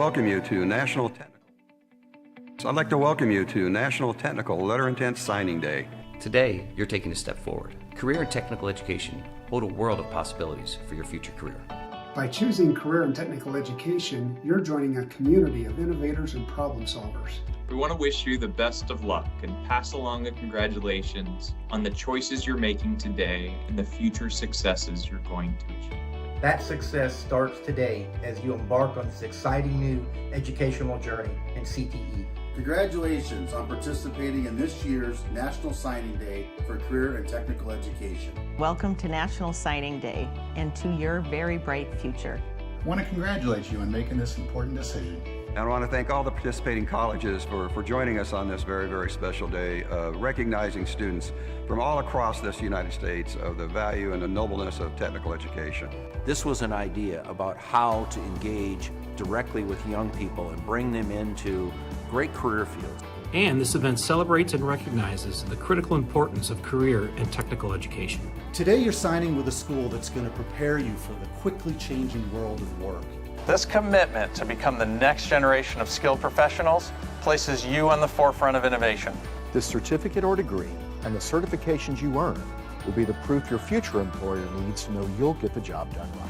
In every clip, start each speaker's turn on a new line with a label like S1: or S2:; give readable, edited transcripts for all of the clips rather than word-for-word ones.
S1: welcome you to National Technical Letter Intent Signing Day.
S2: Today, you're taking a step forward. Career and technical education hold a world of possibilities for your future career.
S3: By choosing career and technical education, you're joining a community of innovators and problem solvers.
S4: We want to wish you the best of luck and pass along the congratulations on the choices you're making today and the future successes you're going to achieve.
S5: That success starts today as you embark on this exciting new educational journey in CTE.
S6: Congratulations on participating in this year's National Signing Day for Career and Technical Education.
S7: Welcome to National Signing Day and to your very bright future.
S8: I want to congratulate you on making this important decision.
S1: And I want to thank all the participating colleges for joining us on this very, very special day, recognizing students from all across this United States of the value and the nobleness of technical education.
S9: This was an idea about how to engage directly with young people and bring them into great career fields.
S10: And this event celebrates and recognizes the critical importance of career and technical education.
S11: Today you're signing with a school that's going to prepare you for the quickly changing world of work.
S12: This commitment to become the next generation of skilled professionals places you on the forefront of innovation.
S13: This certificate or degree and the certifications you earn will be the proof your future employer needs to know you'll get the job done right.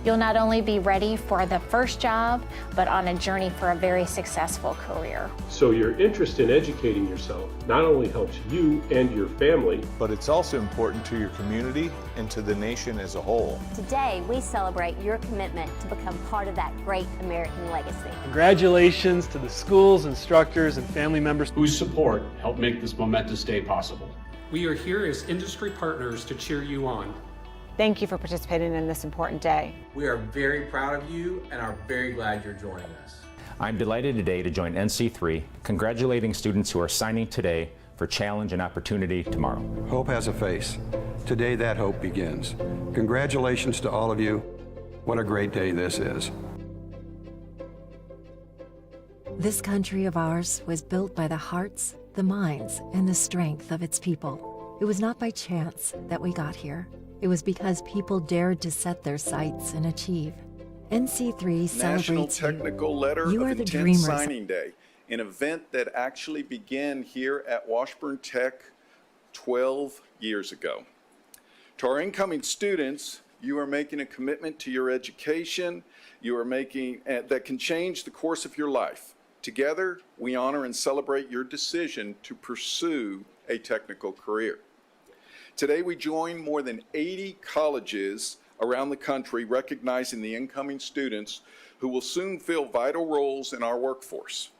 S14: You'll not only be ready for the first job, but on a journey for a very successful career.
S15: So your interest in educating yourself not only helps you and your family,
S16: but it's also important to your community and to the nation as a whole.
S17: Today, we celebrate your commitment to become part of that great American legacy.
S18: Congratulations to the schools, instructors, and family members
S15: whose support helped make this momentous day possible.
S10: We are here as industry partners to cheer you on.
S7: Thank you for participating in this important day.
S19: We are very proud of you and are very glad you're joining us.
S20: I'm delighted today to join NC3, congratulating students who are signing today for challenge and opportunity tomorrow.
S1: Hope has a face. Today that hope begins. Congratulations to all of you. What a great day this is.
S2: This country of ours was built by the hearts, the minds, and the strength of its people. It was not by chance that we got here. It was because people dared to set their sights and achieve. NC3 celebrates
S3: National Technical Letter of Intent Signing Day, an event that actually began here at Washburn Tech 12 years ago. To our incoming students, you are making a commitment to your education. You are making that can change the course of your life. Together, we honor and celebrate your decision to pursue a technical career. Today, we join more than 80 colleges around the country recognizing the incoming students who will soon fill vital roles in our workforce.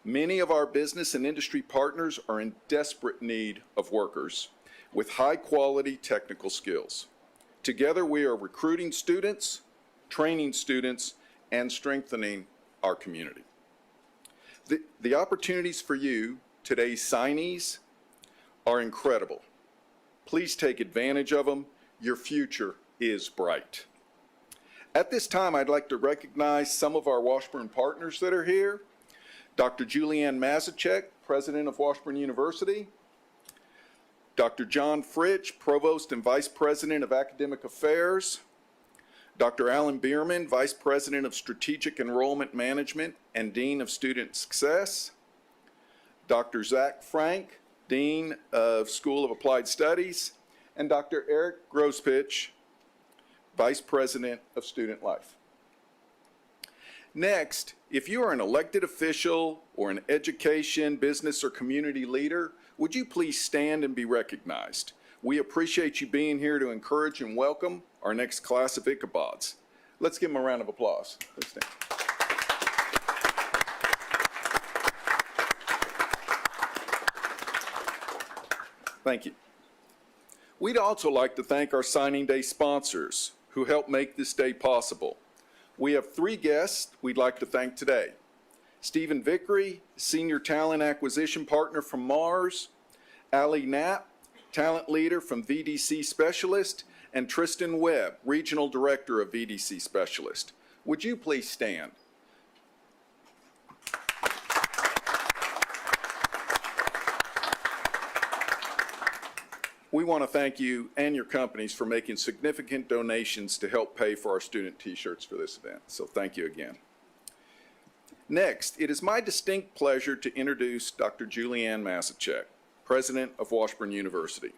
S3: Many of our business and industry partners are in desperate need of workers with high-quality technical skills. Together, we are recruiting students, training students, and strengthening our community. The opportunities for you, today's signees, are incredible. Please take advantage of them. Your future is bright. At this time, I'd like to recognize some of our Washburn partners that are here. Dr. Julianne Mazachek, President of Washburn University. Dr. John Fritsch, Provost and Vice President of Academic Affairs. Dr. Alan Bierman, Vice President of Strategic Enrollment Management and Dean of Student Success. Dr. Zach Frank, Dean of School of Applied Studies, and Dr. Eric Grospich, Vice President of Student Life. Next, if you are an elected official or an education, business, or community leader, would you please stand and be recognized? We appreciate you being here to encourage and welcome our next class of Ichabods. Let's give them a round of applause. Please stand. Thank you. We'd also like to thank our signing day sponsors who helped make this day possible. We have 3 guests we'd like to thank today. Stephen Vickery, Senior Talent Acquisition Partner from Mars, Ali Knapp, Talent Leader from VDC Specialist, and Tristan Webb, Regional Director of VDC Specialist. Would you please stand? We want to thank you and your companies for making significant donations to help pay for our student t-shirts for this event. So thank you again. Next, it is my distinct pleasure to introduce Dr. Julianne Masachek, President of Washburn University.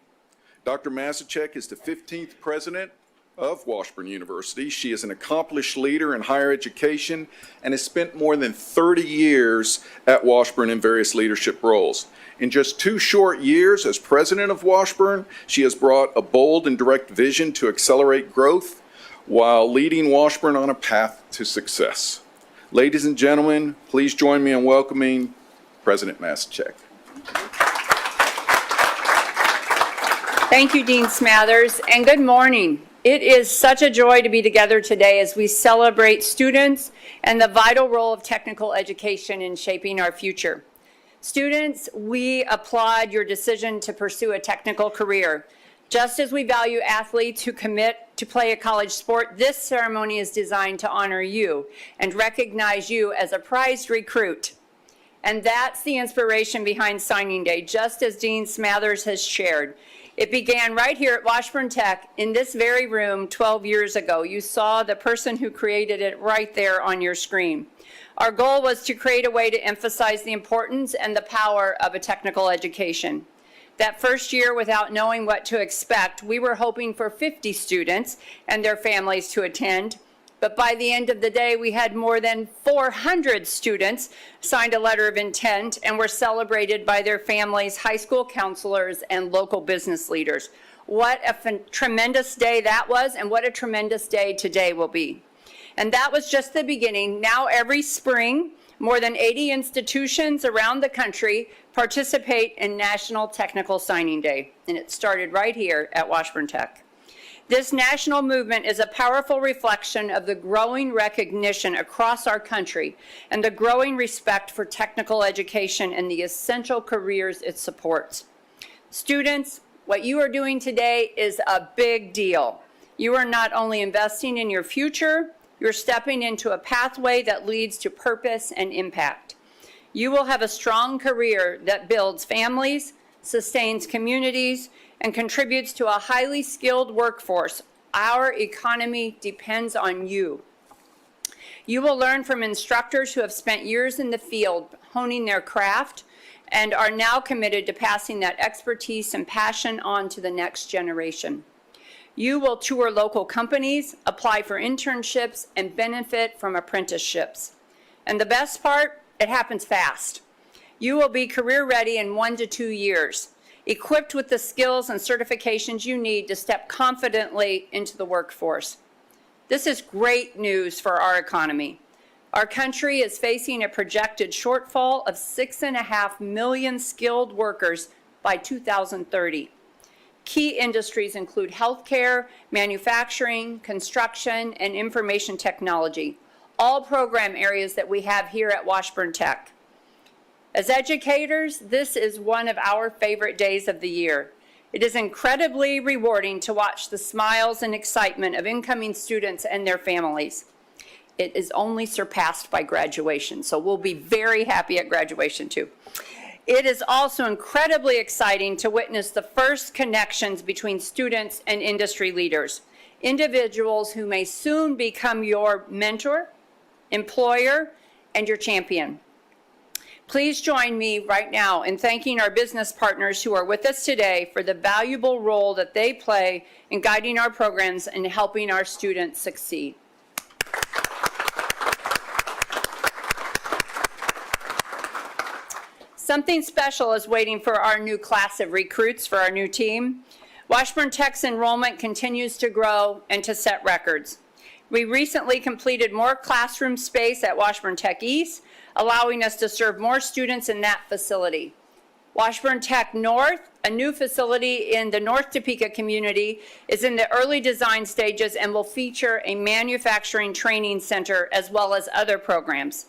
S3: Dr. Masachek is the 15th President of Washburn University. She is an accomplished leader in higher education and has spent more than 30 years at Washburn in various leadership roles. In just 2 short years as president of Washburn, she has brought a bold and direct vision to accelerate growth while leading Washburn on a path to success. Ladies and gentlemen, please join me in welcoming President Masachek.
S21: Thank you, Dean Smathers, and good morning. It is such a joy to be together today as we celebrate students and the vital role of technical education in shaping our future. Students, we applaud your decision to pursue a technical career. Just as we value athletes who commit to play a college sport, this ceremony is designed to honor you and recognize you as a prized recruit. And that's the inspiration behind Signing Day, just as Dean Smathers has shared. It began right here at Washburn Tech in this very room 12 years ago. You saw the person who created it right there on your screen. Our goal was to create a way to emphasize the importance and the power of a technical education. That first year, without knowing what to expect, we were hoping for 50 students and their families to attend. But by the end of the day, we had more than 400 students signed a letter of intent and were celebrated by their families, high school counselors, and local business leaders. What a tremendous day that was, and what a tremendous day today will be. And that was just the beginning. Now every spring, more than 80 institutions around the country participate in National Technical Signing Day, and it started right here at Washburn Tech. This national movement is a powerful reflection of the growing recognition across our country and the growing respect for technical education and the essential careers it supports. Students, what you are doing today is a big deal. You are not only investing in your future, you're stepping into a pathway that leads to purpose and impact. You will have a strong career that builds families, sustains communities, and contributes to a highly skilled workforce. Our economy depends on you. You will learn from instructors who have spent years in the field honing their craft and are now committed to passing that expertise and passion on to the next generation. You will tour local companies, apply for internships, and benefit from apprenticeships. And the best part, it happens fast. You will be career ready in 1 to 2 years, equipped with the skills and certifications you need to step confidently into the workforce. This is great news for our economy. Our country is facing a projected shortfall of 6.5 million skilled workers by 2030. Key industries include healthcare, manufacturing, construction, and information technology, all program areas that we have here at Washburn Tech. As educators, this is one of our favorite days of the year. It is incredibly rewarding to watch the smiles and excitement of incoming students and their families. It is only surpassed by graduation, so we'll be very happy at graduation too. It is also incredibly exciting to witness the first connections between students and industry leaders, individuals who may soon become your mentor, employer, and your champion. Please join me right now in thanking our business partners who are with us today for the valuable role that they play in guiding our programs and helping our students succeed. Something special is waiting for our new class of recruits for our new team. Washburn Tech's enrollment continues to grow and to set records. We recently completed more classroom space at Washburn Tech East, allowing us to serve more students in that facility. Washburn Tech North, a new facility in the North Topeka community, is in the early design stages and will feature a manufacturing training center as well as other programs.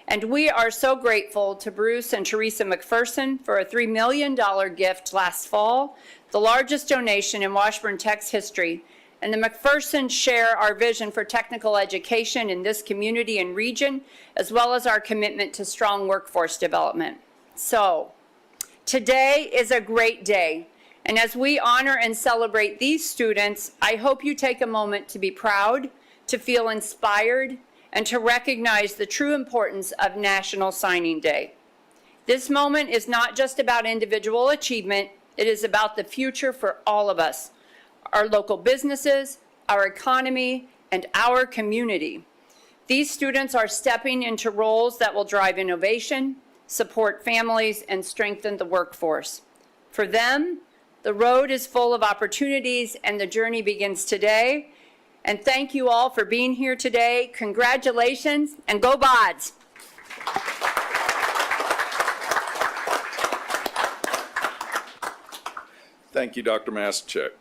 S21: And we are so grateful to Bruce and Teresa McPherson for a $3 million gift last fall, the largest donation in Washburn Tech's history. And the McPhersons share our vision for technical education in this community and region, as well as our commitment to strong workforce development. So, today is a great day. And as we honor and celebrate these students, I hope you take a moment to be proud, to feel inspired, and to recognize the true importance of National Signing Day. This moment is not just about individual achievement, it is about the future for all of us, our local businesses, our economy, and our community. These students are stepping into roles that will drive innovation, support families, and strengthen the workforce. For them, the road is full of opportunities and the journey begins today. And thank you all for being here today. Congratulations and go Bods!
S3: Thank you, Dr. Masachek.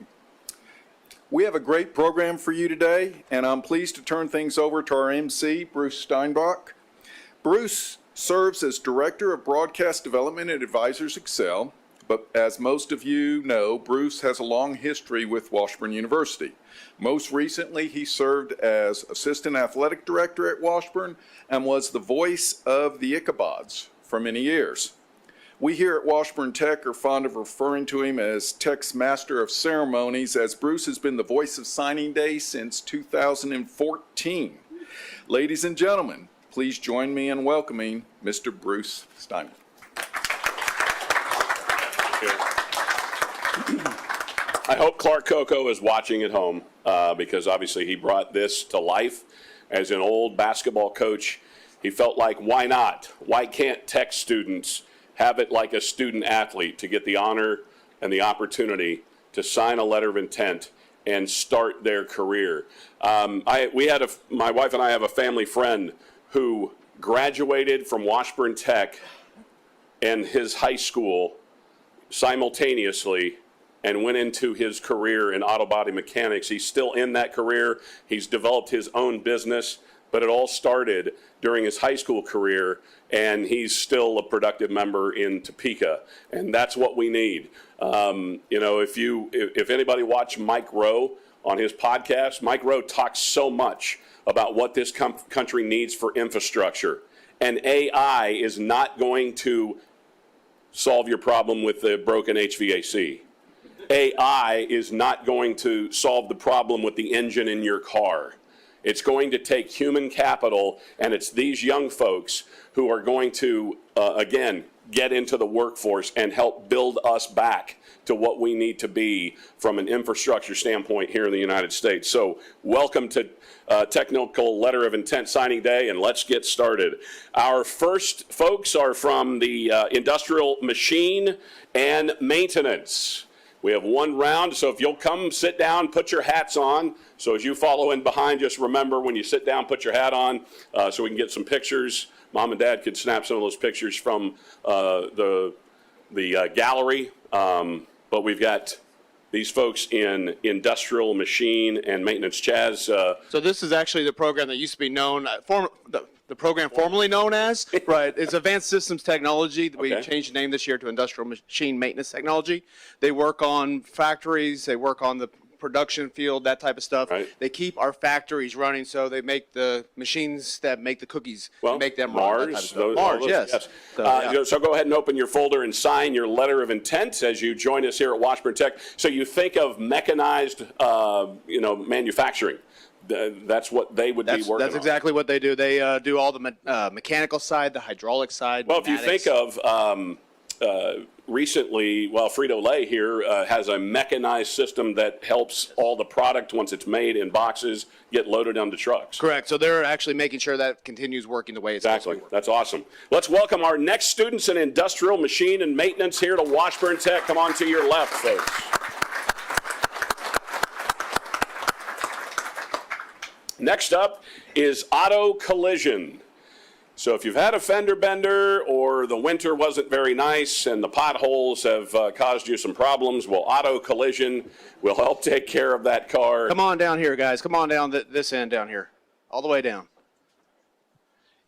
S3: We have a great program for you today, and I'm pleased to turn things over to our MC, Bruce Steinbach. Bruce serves as Director of Broadcast Development at Advisors Excel, but as most of you know, Bruce has a long history with Washburn University. Most recently, he served as Assistant Athletic Director at Washburn and was the voice of the Ichabods for many years. We here at Washburn Tech are fond of referring to him as Tech's Master of Ceremonies, as Bruce has been the voice of signing day since 2014. Ladies and gentlemen, please join me in welcoming Mr. Bruce Steinbach.
S4: I hope Clark Coco is watching at home because obviously he brought this to life. As an old basketball coach, he felt like, why not? Why can't Tech students have it like a student athlete to get the honor and the opportunity to sign a letter of intent and start their career? My wife and I have a family friend who graduated from Washburn Tech and his high school simultaneously and went into his career in auto body mechanics. He's still in that career. He's developed his own business, but it all started during his high school career, and he's still a productive member in Topeka, and that's what we need. If anybody watched Mike Rowe on his podcast, Mike Rowe talks so much about what this country needs for infrastructure, and AI is not going to solve your problem with the broken HVAC. AI is not going to solve the problem with the engine in your car. It's going to take human capital, and it's these young folks who are going to, again, get into the workforce and help build us back to what we need to be from an infrastructure standpoint here in the United States. So welcome to Technical Letter of Intent Signing Day, and let's get started. Our first folks are from the Industrial Machine and Maintenance. We have one round, so if you'll come sit down, put your hats on. So as you follow in behind, just remember when you sit down, put your hat on so we can get some pictures. Mom and Dad could snap some of those pictures from the gallery. But we've got these folks in Industrial Machine and Maintenance. Chaz.
S18: So this is actually the program that used to be known, the program formerly known as, right, it's Advanced Systems Technology. We changed the name this year to Industrial Machine Maintenance Technology. They work on factories, they work on the production field, that type of stuff. Right. They keep our factories running, so they make the machines that make the cookies, make them run. Mars, yes.
S4: So go ahead and open your folder and sign your letter of intent as you join us here at Washburn Tech. So you think of mechanized, manufacturing. That's what they would be working on.
S18: That's exactly what they do. They do all the mechanical side, the hydraulic side.
S4: Well, pneumatics. If you think of recently, Frito-Lay here has a mechanized system that helps all the product, once it's made in boxes, get loaded onto trucks.
S18: Correct. So they're actually making sure that continues working the way it's supposed to work.
S4: That's awesome. Let's welcome our next students in Industrial Machine and Maintenance here to Washburn Tech. Come on to your left, folks. Next up is Auto Collision. So if you've had a fender bender or the winter wasn't very nice and the potholes have caused you some problems, well, Auto Collision will help take care of that car.
S18: Come on down here, guys. Come on down this end down here, all the way down.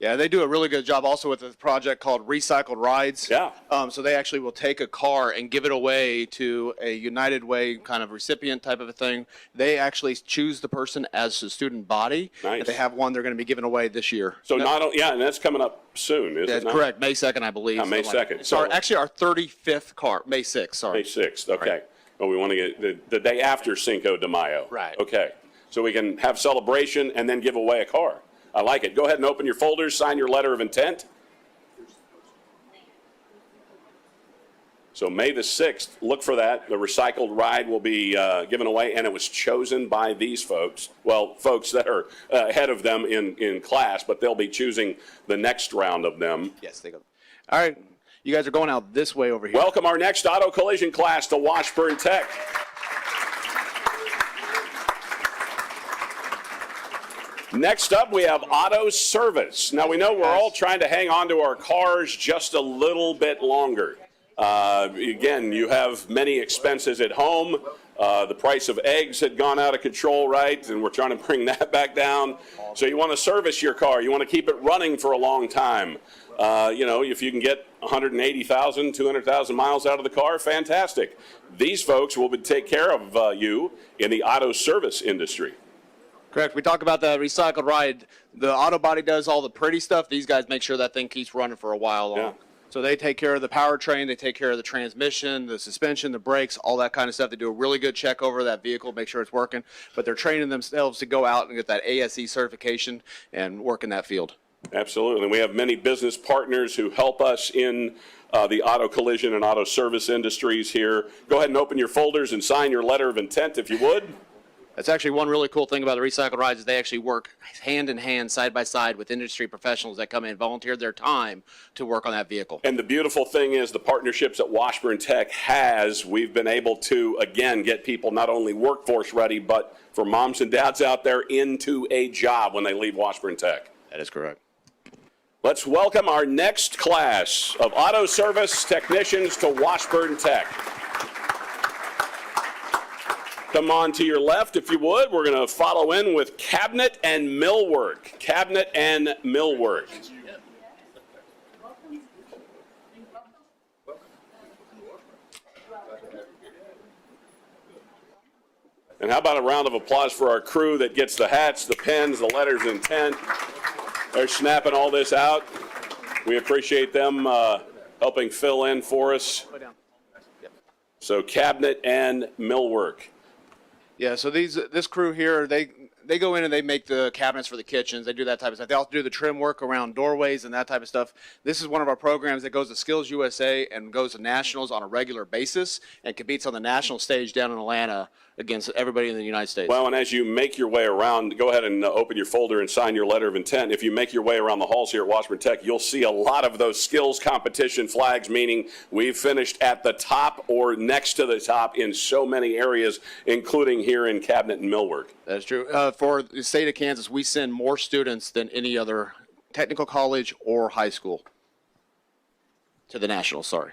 S18: Yeah, they do a really good job also with a project called Recycled Rides.
S4: Yeah.
S18: So they actually will take a car and give it away to a United Way kind of recipient type of a thing. They actually choose the person as a student body.
S4: Nice.
S18: They have one they're going to be giving away this year.
S4: So and that's coming up soon, isn't it?
S18: That's correct. May 2nd, I believe.
S4: May 2nd.
S18: So actually our 35th car, May 6th, sorry.
S4: May 6th, okay.
S18: Right.
S4: Well, we want to get the day after Cinco de Mayo.
S18: Right.
S4: Okay. So we can have celebration and then give away a car. I like it. Go ahead and open your folders, sign your letter of intent. So May the 6th, look for that. The recycled ride will be given away, and it was chosen by these folks. Well, folks that are ahead of them in class, but they'll be choosing the next round of them.
S18: Yes, they go. All right, you guys are going out this way over here.
S4: Welcome our next auto collision class to Washburn Tech. Next up, we have auto service. Now, we know we're all trying to hang on to our cars just a little bit longer. Again, you have many expenses at home. The price of eggs had gone out of control, right? And we're trying to bring that back down. So you want to service your car. You want to keep it running for a long time. You know, if you can get 180,000, 200,000 miles out of the car, fantastic. These folks will take care of you in the auto service industry.
S18: Correct. We talk about the recycled ride. The auto body does all the pretty stuff. These guys make sure that thing keeps running for a while long. Yeah. So they take care of the powertrain, they take care of the transmission, the suspension, the brakes, all that kind of stuff. They do a really good check over that vehicle, make sure it's working. But they're training themselves to go out and get that ASE certification and work in that field.
S4: Absolutely. And we have many business partners who help us in the auto collision and auto service industries here. Go ahead and open your folders and sign your letter of intent if you would.
S18: That's actually one really cool thing about the recycled rides is they actually work hand in hand, side by side with industry professionals that come in and volunteer their time to work on that vehicle.
S4: And the beautiful thing is the partnerships that Washburn Tech has, we've been able to, again, get people not only workforce ready, but for moms and dads out there into a job when they leave Washburn Tech.
S18: That is correct.
S4: Let's welcome our next class of auto service technicians to Washburn Tech. Come on to your left, if you would. We're going to follow in with cabinet and millwork. Cabinet and millwork. And how about a round of applause for our crew that gets the hats, the pens, the letters of intent. They're snapping all this out. We appreciate them helping fill in for us. So cabinet and millwork.
S18: Yeah, so this crew here, they go in and they make the cabinets for the kitchens. They do that type of stuff. They also do the trim work around doorways and that type of stuff. This is one of our programs that goes to Skills USA and goes to nationals on a regular basis and competes on the national stage down in Atlanta against everybody in the United States.
S4: Well, and as you make your way around, go ahead and open your folder and sign your letter of intent. If you make your way around the halls here at Washburn Tech, you'll see a lot of those skills competition flags, meaning we've finished at the top or next to the top in so many areas, including here in cabinet and millwork.
S18: That's true. For the state of Kansas, we send more students than any other technical college or high school to the Nationals, sorry.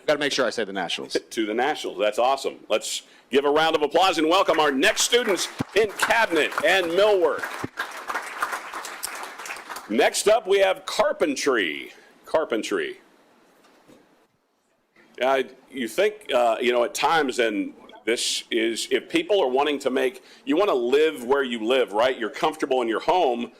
S18: Got to make sure I say the Nationals.
S4: To the Nationals. That's awesome. Let's give a round of applause and welcome our next students in cabinet and millwork. Next up, we have carpentry. Carpentry. You think, you know, at times, and this is, if people are wanting to make, you want to live where you live, right? You're comfortable in your home.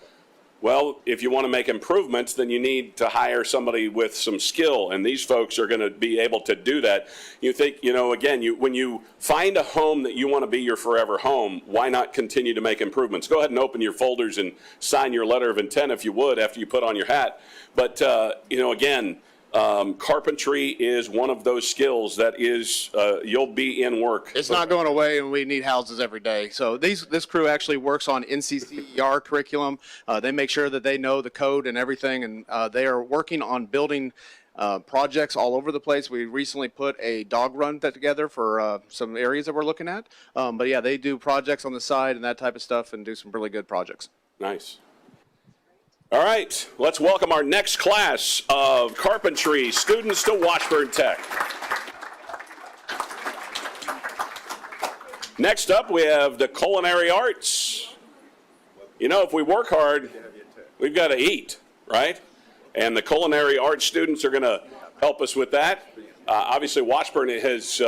S4: Well, if you want to make improvements, then you need to hire somebody with some skill, and these folks are going to be able to do that. You think, you know, again, when you find a home that you want to be your forever home, why not continue to make improvements? Go ahead and open your folders and sign your letter of intent if you would after you put on your hat. But, you know, again, carpentry is one of those skills that is, you'll be in work.
S18: It's not going away, and we need houses every day. So this crew actually works on NC3 curriculum. They make sure that they know the code and everything, and they are working on building projects all over the place. We recently put a dog run together for some areas that we're looking at. But yeah, they do projects on the side and that type of stuff and do some really good projects.
S4: Nice. All right, let's welcome our next class of carpentry students to Washburn Tech. Next up, we have the culinary arts. You know, if we work hard, we've got to eat, right? And the culinary arts students are going to help us with that. Obviously, Washburn has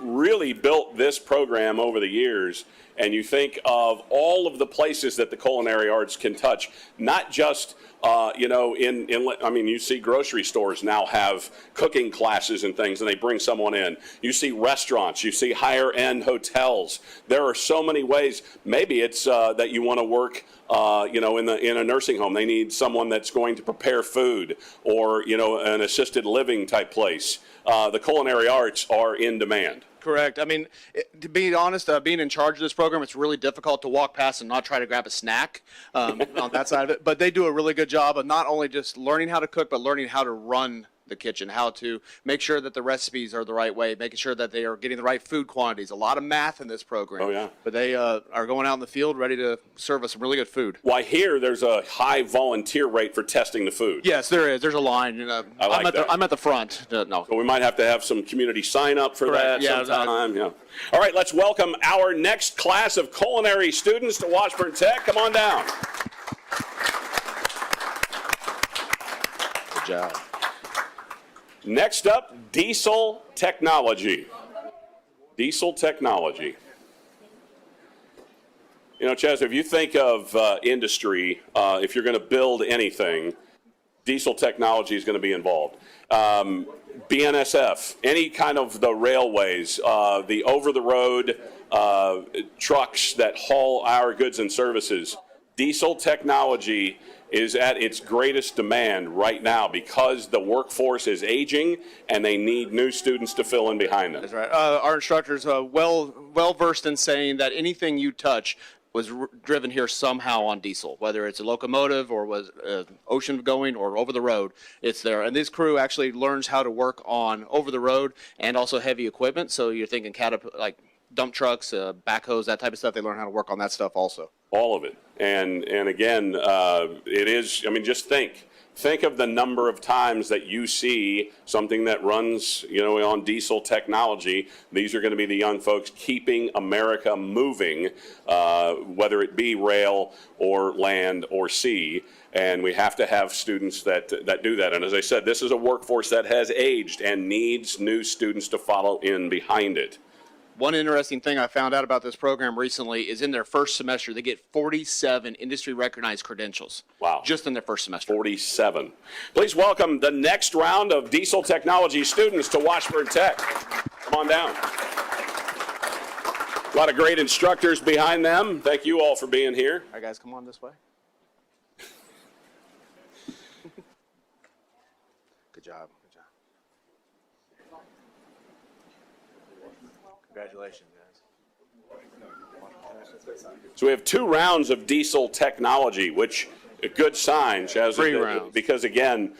S4: really built this program over the years, and you think of all of the places that the culinary arts can touch, not just you see grocery stores now have cooking classes and things, and they bring someone in. You see restaurants, you see higher end hotels. There are so many ways. Maybe it's that you want to work in a nursing home. They need someone that's going to prepare food, or an assisted living type place. The culinary arts are in demand.
S18: Correct. I mean, to be honest, being in charge of this program, it's really difficult to walk past and not try to grab a snack on that side of it. But they do a really good job of not only just learning how to cook, but learning how to run the kitchen, how to make sure that the recipes are the right way, making sure that they are getting the right food quantities. A lot of math in this program.
S4: Oh, yeah.
S18: But they are going out in the field ready to serve us some really good food.
S4: Why, here there's a high volunteer rate for testing the food.
S18: Yes, there is. There's a line. I'm at the front. No.
S4: So we might have to have some community sign up for
S18: Correct.
S4: that sometime. Yeah. All right, let's welcome our next class of culinary students to Washburn Tech. Come on down.
S18: Good job.
S4: Next up, diesel technology. Diesel technology. Chaz, if you think of industry, if you're going to build anything, diesel technology is going to be involved. BNSF, any kind of the railways, the over-the-road trucks that haul our goods and services, diesel technology is at its greatest demand right now because the workforce is aging and they need new students to fill in behind them.
S18: That's right. Our instructors are well versed in saying that anything you touch was driven here somehow on diesel, whether it's a locomotive or was ocean going or over the road, it's there. And this crew actually learns how to work on over the road and also heavy equipment. So you're thinking like dump trucks, backhoes, that type of stuff. They learn how to work on that stuff also.
S4: All of it. And again, it is, just think of the number of times that you see something that runs, on diesel technology. These are going to be the young folks keeping America moving, whether it be rail or land or sea. And we have to have students that do that. And as I said, this is a workforce that has aged and needs new students to follow in behind it.
S18: One interesting thing I found out about this program recently is in their first semester, they get 47 industry-recognized credentials.
S4: Wow.
S18: Just in their first semester.
S4: 47. Please welcome the next round of diesel technology students to Washburn Tech. Come on down. A lot of great instructors behind them. Thank you all for being here.
S18: All right, guys, come on this way. Good job. Congratulations, guys.
S4: So we have 2 rounds of diesel technology, which a good sign, Chaz.
S18: 3 rounds.
S4: Because again,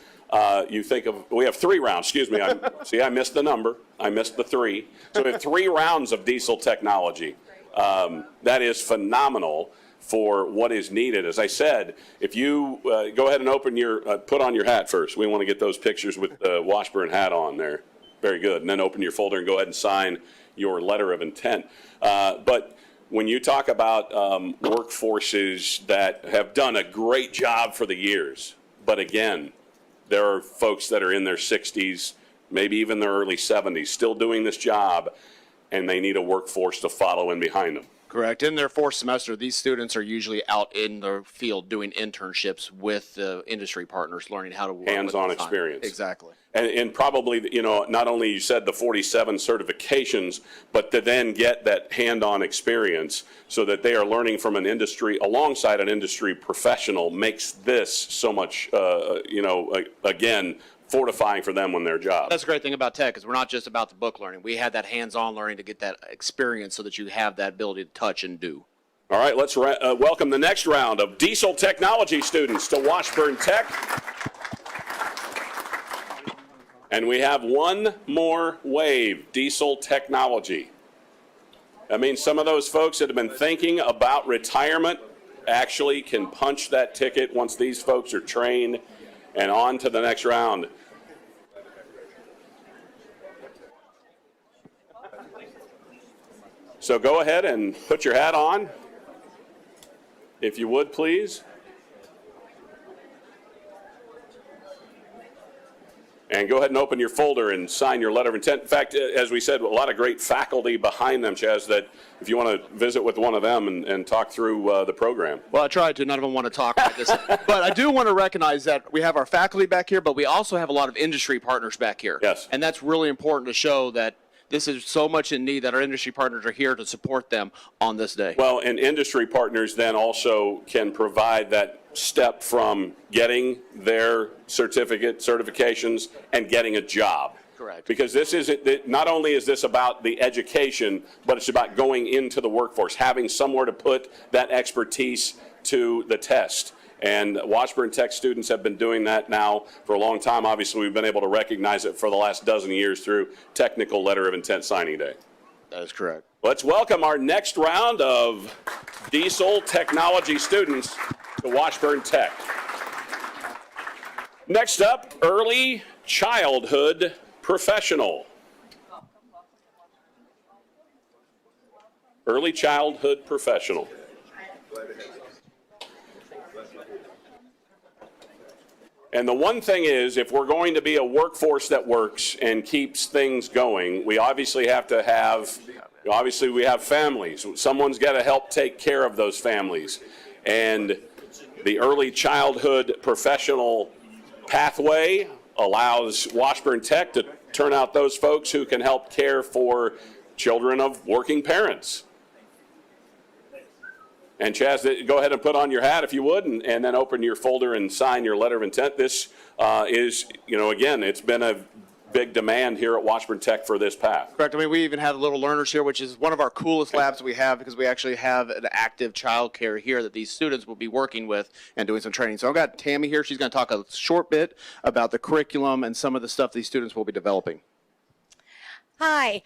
S4: you think of, we have 3 rounds, excuse me. I missed the number. I missed the 3. So we have 3 rounds of diesel technology. That is phenomenal for what is needed. As I said, if you go ahead and open put on your hat first. We want to get those pictures with the Washburn hat on there. Very good. And then open your folder and go ahead and sign your letter of intent. But when you talk about workforces that have done a great job for the years, but again, there are folks that are in their 60s, maybe even their early 70s, still doing this job, and they need a workforce to follow in behind them.
S18: Correct. In their 4th semester, these students are usually out in the field doing internships with the industry partners, learning how to work.
S4: Hands-on experience.
S18: Exactly.
S4: And probably, not only you said the 47 certifications, but to then get that hand-on experience so that they are learning from an industry, alongside an industry professional, makes this so much, again, fortifying for them on their job.
S18: That's the great thing about tech is we're not just about the book learning. We had that hands-on learning to get that experience so that you have that ability to touch and do.
S4: All right, let's welcome the next round of diesel technology students to Washburn Tech. And we have one more wave, diesel technology. I mean, some of those folks that have been thinking about retirement actually can punch that ticket once these folks are trained and on to the next round. So go ahead and put your hat on, if you would, please. If you would, please. And go ahead and open your folder and sign your letter of intent. In fact, as we said, a lot of great faculty behind them, Chaz, that if you want to visit with one of them and talk through the program.
S18: Well, I tried to. None of them want to talk like this. But I do want to recognize that we have our faculty back here, but we also have a lot of industry partners back here.
S4: Yes.
S18: And that's really important to show that this is so much in need that our industry partners are here to support them on this day.
S4: Well, and industry partners then also can provide that step from getting their certifications and getting a job.
S18: Correct.
S4: Because this isn't, not only is this about the education, but it's about going into the workforce, having somewhere to put that expertise to the test. And Washburn Tech students have been doing that now for a long time. Obviously, we've been able to recognize it for the last dozen years through Technical Letter of Intent Signing Day.
S18: That is correct.
S4: Let's welcome our next round of diesel technology students to Washburn Tech. Next up, early childhood professional. Early childhood professional. And the one thing is, if we're going to be a workforce that works and keeps things going, we obviously have to have, we have families. Someone's got to help take care of those families. And the early childhood professional pathway allows Washburn Tech to turn out those folks who can help care for children of working parents. And Chaz, go ahead and put on your hat if you would, and then open your folder and sign your letter of intent. This is, again, it's been a big demand here at Washburn Tech for this path.
S18: Correct. I mean, we even have little learners here, which is one of our coolest labs that we have because we actually have an active child care here that these students will be working with and doing some training. So I've got Tammy here. She's going to talk a short bit about the curriculum and some of the stuff these students will be developing.
S5: Hi,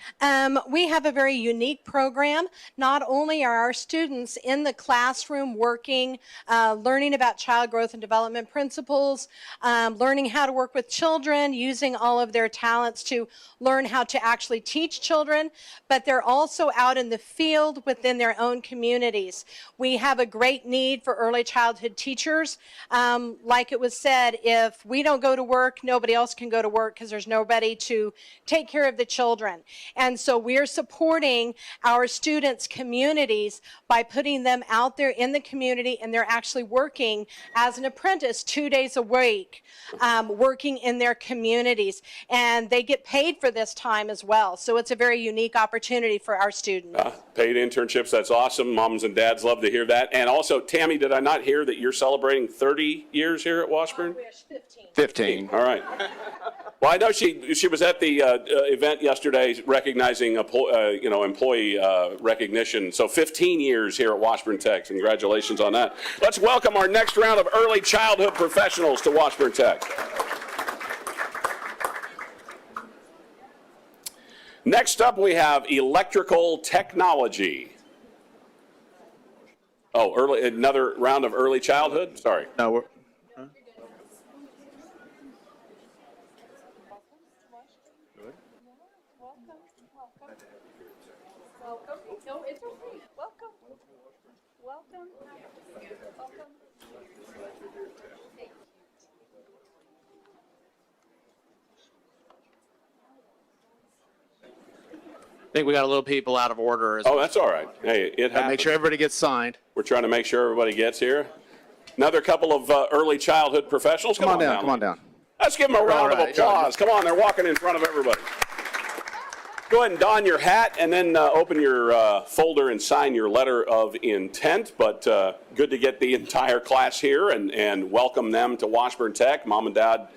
S5: we have a very unique program. Not only are our students in the classroom working, learning about child growth and development principles, learning how to work with children, using all of their talents to learn how to actually teach children, but they're also out in the field within their own communities. We have a great need for early childhood teachers. Like it was said, if we don't go to work, nobody else can go to work because there's nobody to take care of the children. And so we're supporting our students' communities by putting them out there in the community, and they're actually working as an apprentice 2 days a week, working in their communities. And they get paid for this time as well. So it's a very unique opportunity for our students.
S4: Paid internships, that's awesome. Moms and dads love to hear that. And also, Tammy, did I not hear that you're celebrating 30 years here at Washburn?
S18: 15.
S4: All right. Well, I know she was at the event yesterday recognizing employee recognition. So 15 years here at Washburn Tech. Congratulations on that. Let's welcome our next round of early childhood professionals to Washburn Tech. Next up, we have electrical technology. Oh, another round of early childhood? Sorry.
S18: No, we're...
S21: Welcome. No, it's okay. Welcome. Welcome. Welcome.
S18: I think we got a little people out of order.
S4: Oh, that's all right. Hey, it happens.
S18: Make sure everybody gets signed.
S4: We're trying to make sure everybody gets here. Another couple of early childhood professionals.
S18: Come on down. Come on down.
S4: Let's give them a round of applause. Come on, they're walking in front of everybody. Go ahead and don your hat and then open your folder and sign your letter of intent. But good to get the entire class here and welcome them to Washburn Tech. Mom and Dad,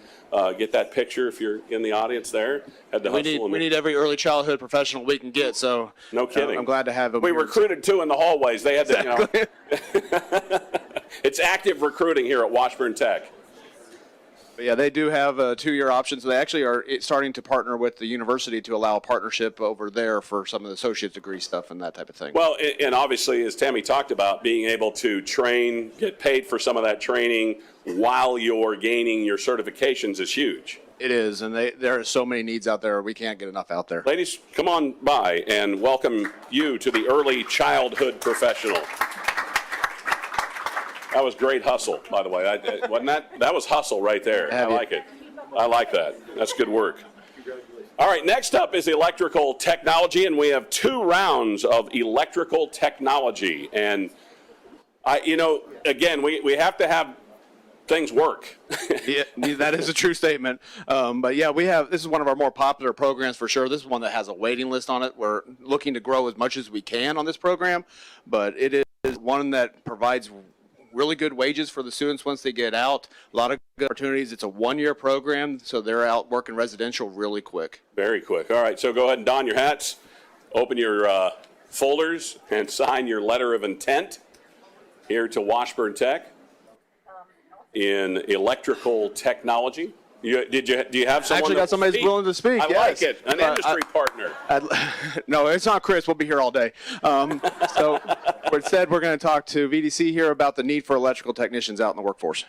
S4: get that picture if you're in the audience there.
S18: We need every early childhood professional we can get. So
S4: no kidding.
S18: I'm glad to have them.
S4: We recruited two in the hallways. They had to, it's active recruiting here at Washburn Tech.
S18: But yeah, they do have 2-year options. They actually are starting to partner with the university to allow a partnership over there for some of the associate degree stuff and that type of thing.
S4: Well, and obviously, as Tammy talked about, being able to train, get paid for some of that training while you're gaining your certifications is huge.
S18: It is, and there are so many needs out there. We can't get enough out there.
S4: Ladies, come on by and welcome you to the early childhood professional. That was great hustle, by the way. Wasn't that? That was hustle right there. I like it. I like that. That's good work. All right, next up is electrical technology, and we have 2 rounds of electrical technology. And, again, we have to have things work.
S18: Yeah, that is a true statement. But yeah, this is one of our more popular programs for sure. This is one that has a waiting list on it. We're looking to grow as much as we can on this program, but it is one that provides really good wages for the students once they get out. A lot of good opportunities. It's a 1-year program, so they're out working residential really quick.
S4: Very quick. All right, so go ahead and don your hats, open your folders, and sign your letter of intent here to Washburn Tech in electrical technology. Do you have someone?
S18: Actually got somebody who's willing to speak.
S4: I like it. An industry partner.
S18: No, it's not Chris. We'll be here all day. So instead, we're going to talk to VDC here about the need for electrical technicians out in the workforce.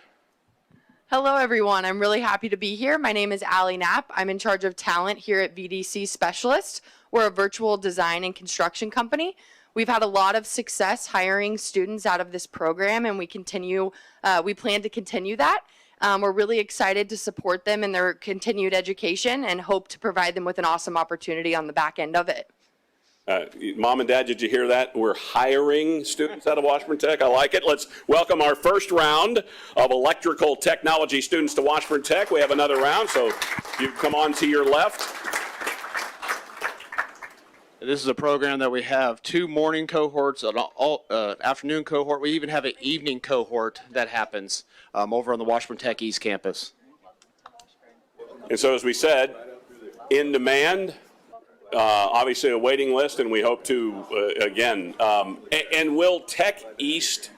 S6: Hello, everyone. I'm really happy to be here. My name is Allie Knapp. I'm in charge of talent here at VDC Specialist. We're a virtual design and construction company. We've had a lot of success hiring students out of this program, and we plan to continue that. We're really excited to support them in their continued education and hope to provide them with an awesome opportunity on the back end of it.
S4: Mom and Dad, did you hear that? We're hiring students out of Washburn Tech. I like it. Let's welcome our first round of electrical technology students to Washburn Tech. We have another round, so you come on to your left.
S18: This is a program that we have 2 morning cohorts, an afternoon cohort. We even have an evening cohort that happens over on the Washburn Tech East campus.
S4: And so, as we said, in demand, obviously a waiting list, and we hope to, again, and will Tech East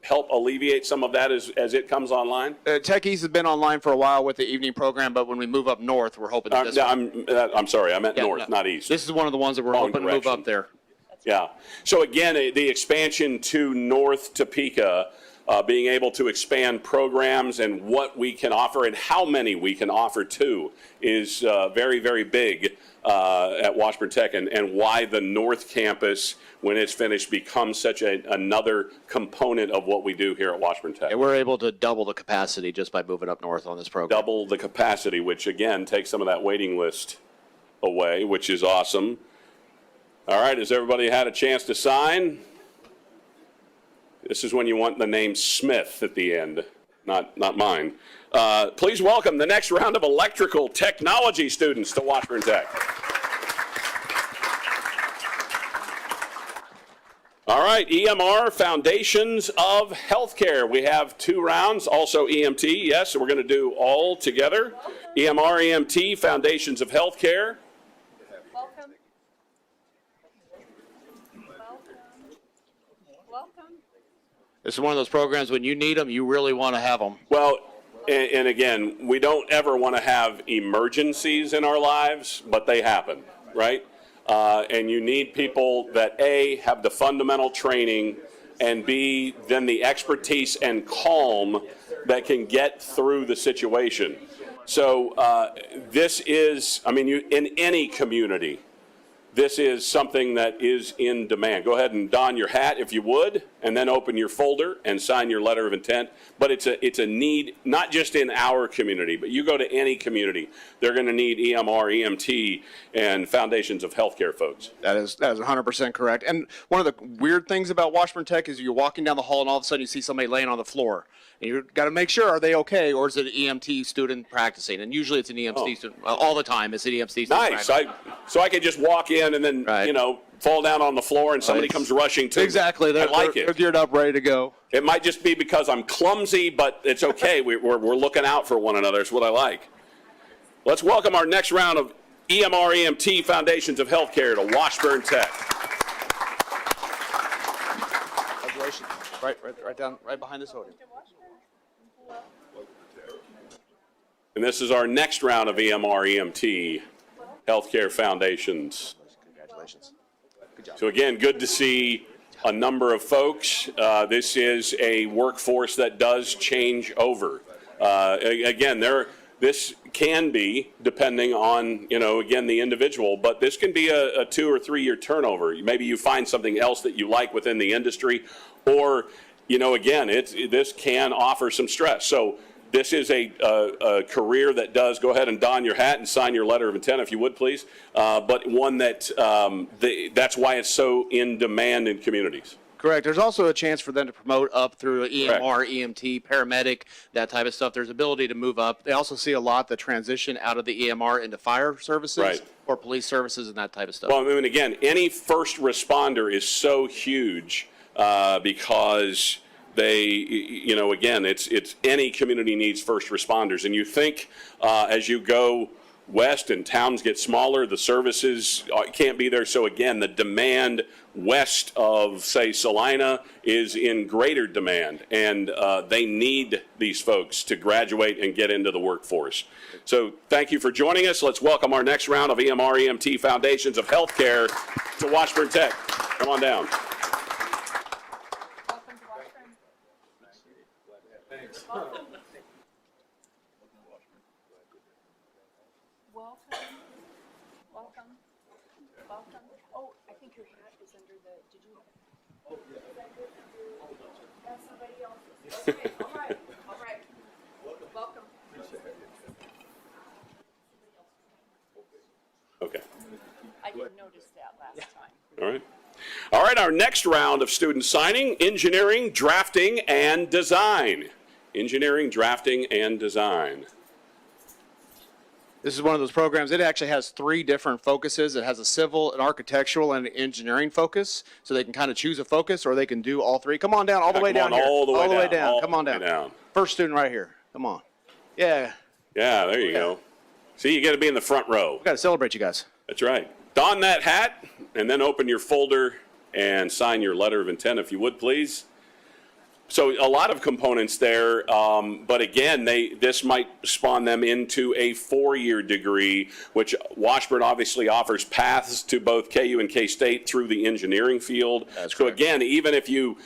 S4: help alleviate some of that as it comes online?
S18: Tech East has been online for a while with the evening program, but when we move up north, we're hoping that
S4: I'm sorry, I meant north, not east.
S18: This is one of the ones that we're hoping to move up there.
S4: Yeah. So again, the expansion to North Topeka, being able to expand programs and what we can offer and how many we can offer to is very, very big at Washburn Tech, and why the North Campus, when it's finished, becomes such another component of what we do here at Washburn Tech.
S18: And we're able to double the capacity just by moving up north on this program.
S4: Double the capacity, which again takes some of that waiting list away, which is awesome. All right, has everybody had a chance to sign? This is when you want the name Smith at the end, not mine. Please welcome the next round of electrical technology students to Washburn Tech. All right, EMR, Foundations of Healthcare. We have 2 rounds, also EMT, yes, so we're going to do all together. EMR, EMT, Foundations of Healthcare.
S6: Welcome.
S18: This is one of those programs when you need them, you really want to have them.
S4: Well, and again, we don't ever want to have emergencies in our lives, but they happen, right? And you need people that A, have the fundamental training, and B, then the expertise and calm that can get through the situation. So this is, in any community, this is something that is in demand. Go ahead and don your hat if you would, and then open your folder and sign your letter of intent. But it's a need, not just in our community, but you go to any community, they're going to need EMR, EMT, and Foundations of Healthcare folks.
S18: That is 100% correct. And one of the weird things about Washburn Tech is you're walking down the hall and all of a sudden you see somebody laying on the floor. And you've got to make sure, are they okay, or is it an EMT student practicing? And usually it's an EMT student. All the time it's an EMT student.
S4: Nice. So I could just walk in and then, fall down on the floor and somebody comes rushing to me.
S18: Exactly. They're geared up, ready to go.
S4: It might just be because I'm clumsy, but it's okay. We're looking out for one another. It's what I like. Let's welcome our next round of EMR, EMT, Foundations of Healthcare to Washburn Tech.
S18: Congratulations. Right down, right behind this podium.
S4: And this is our next round of EMR, EMT, Healthcare Foundations.
S18: Congratulations. Good job.
S4: So again, good to see a number of folks. This is a workforce that does change over. Again, this can be, depending on, again, the individual, but this can be a 2 or 3 year turnover. Maybe you find something else that you like within the industry, or, again, this can offer some stress. So this is a career that does, go ahead and don your hat and sign your letter of intent if you would please, but one that that's why it's so in demand in communities.
S18: Correct. There's also a chance for them to promote up through EMR, EMT, paramedic, that type of stuff. There's ability to move up. They also see a lot the transition out of the EMR into fire services or police services and that type of stuff.
S4: Well, I mean, again, any first responder is so huge because they, you know, again, it's any community needs first responders. And you think as you go west and towns get smaller, the services can't be there. So again, the demand west of, say, Salina is in greater demand, and they need these folks to graduate and get into the workforce. So thank you for joining us. Let's welcome our next round of EMR, EMT Foundations of Healthcare to Washburn Tech. Come on down. Okay.
S21: I didn't notice that last time.
S4: All right. All right, our next round of student signing, engineering, drafting, and design. Engineering, drafting, and design.
S18: This is one of those programs. It actually has 3 different focuses. It has a civil, an architectural, and an engineering focus. So they can kind of choose a focus, or they can do all 3. Come on down, all the way down here.
S4: All the way down.
S18: Come on down. First student right here. Come on. Yeah.
S4: Yeah, there you go. See, you got to be in the front row.
S18: We got to celebrate you guys.
S4: That's right. Don that hat, and then open your folder and sign your letter of intent, if you would, please. So a lot of components there, but again, this might spawn them into a 4-year degree, which Washburn obviously offers paths to both KU and K-State through the engineering field.
S18: That's
S4: so
S18: correct.
S4: Again, even if you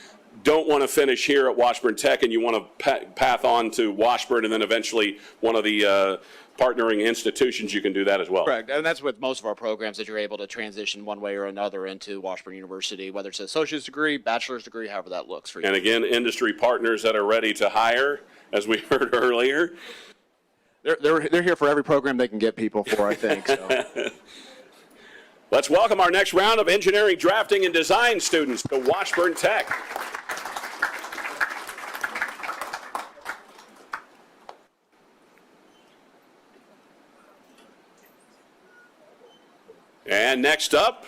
S4: don't want to finish here at Washburn Tech and you want to path on to Washburn and then eventually one of the partnering institutions, you can do that as well.
S18: Correct, and that's with most of our programs that you're able to transition one way or another into Washburn University, whether it's an associate's degree, bachelor's degree, however that looks for you.
S4: And again, industry partners that are ready to hire, as we heard earlier.
S18: They're here for every program they can get people for, I think. So.
S4: Let's welcome our next round of engineering, drafting, and design students to Washburn Tech. And next up,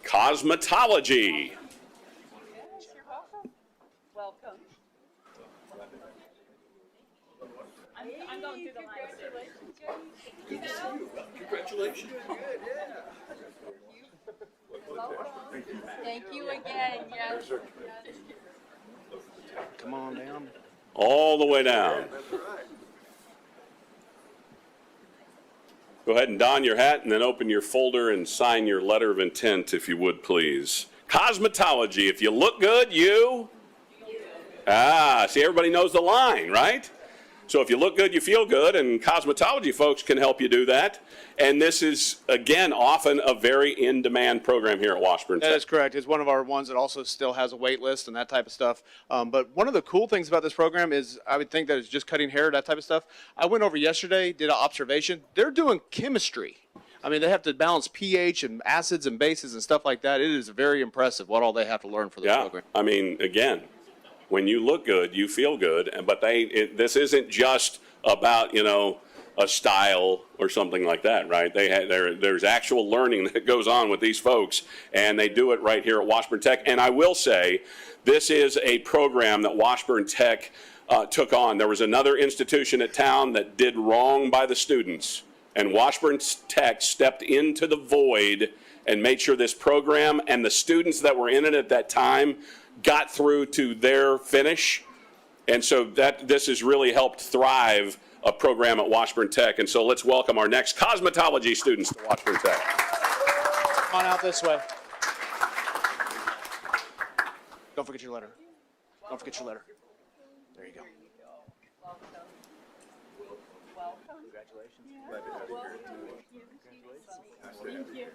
S4: cosmetology.
S21: Yes, you're welcome. Welcome. I'm going through the lines.
S4: Congratulations.
S21: Thank you again. Yes.
S18: Come on down.
S4: All the way down. Go ahead and don your hat and then open your folder and sign your letter of intent, if you would, please. Cosmetology. If you look good, you? See, everybody knows the line, right? So if you look good, you feel good, and cosmetology folks can help you do that. And this is, again, often a very in-demand program here at Washburn Tech.
S18: That is correct. It's one of our ones that also still has a wait list and that type of stuff. But one of the cool things about this program is I would think that it's just cutting hair, that type of stuff. I went over yesterday, did an observation. They're doing chemistry. I mean, they have to balance pH and acids and bases and stuff like that. It is very impressive what all they have to learn for this program.
S4: I mean, again, when you look good, you feel good. But this isn't just about, you know, a style or something like that, right? There's actual learning that goes on with these folks, and they do it right here at Washburn Tech. And I will say, this is a program that Washburn Tech took on. There was another institution at town that did wrong by the students, and Washburn Tech stepped into the void and made sure this program and the students that were in it at that time got through to their finish. And so this has really helped thrive a program at Washburn Tech. And so let's welcome our next cosmetology students to Washburn Tech.
S18: Come on out this way. Don't forget your letter. Don't forget your letter. There you go.
S21: Welcome.
S18: Congratulations.
S21: Thank you.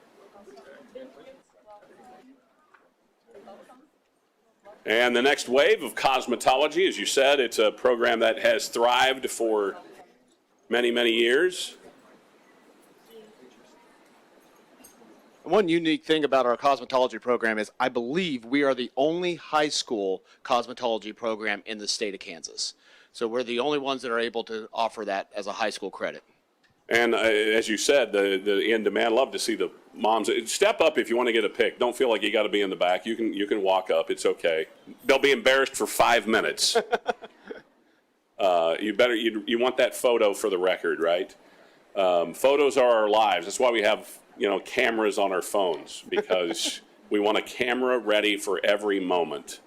S4: And the next wave of cosmetology, as you said, it's a program that has thrived for many, many years.
S18: One unique thing about our cosmetology program is I believe we are the only high school cosmetology program in the state of Kansas. So we're the only ones that are able to offer that as a high school credit.
S4: And as you said, the in demand. Love to see the moms step up if you want to get a pic. Don't feel like you got to be in the back. You can walk up. It's okay. They'll be embarrassed for 5 minutes. You want that photo for the record, right? Photos are our lives. That's why we have cameras on our phones, because we want a camera ready for every moment.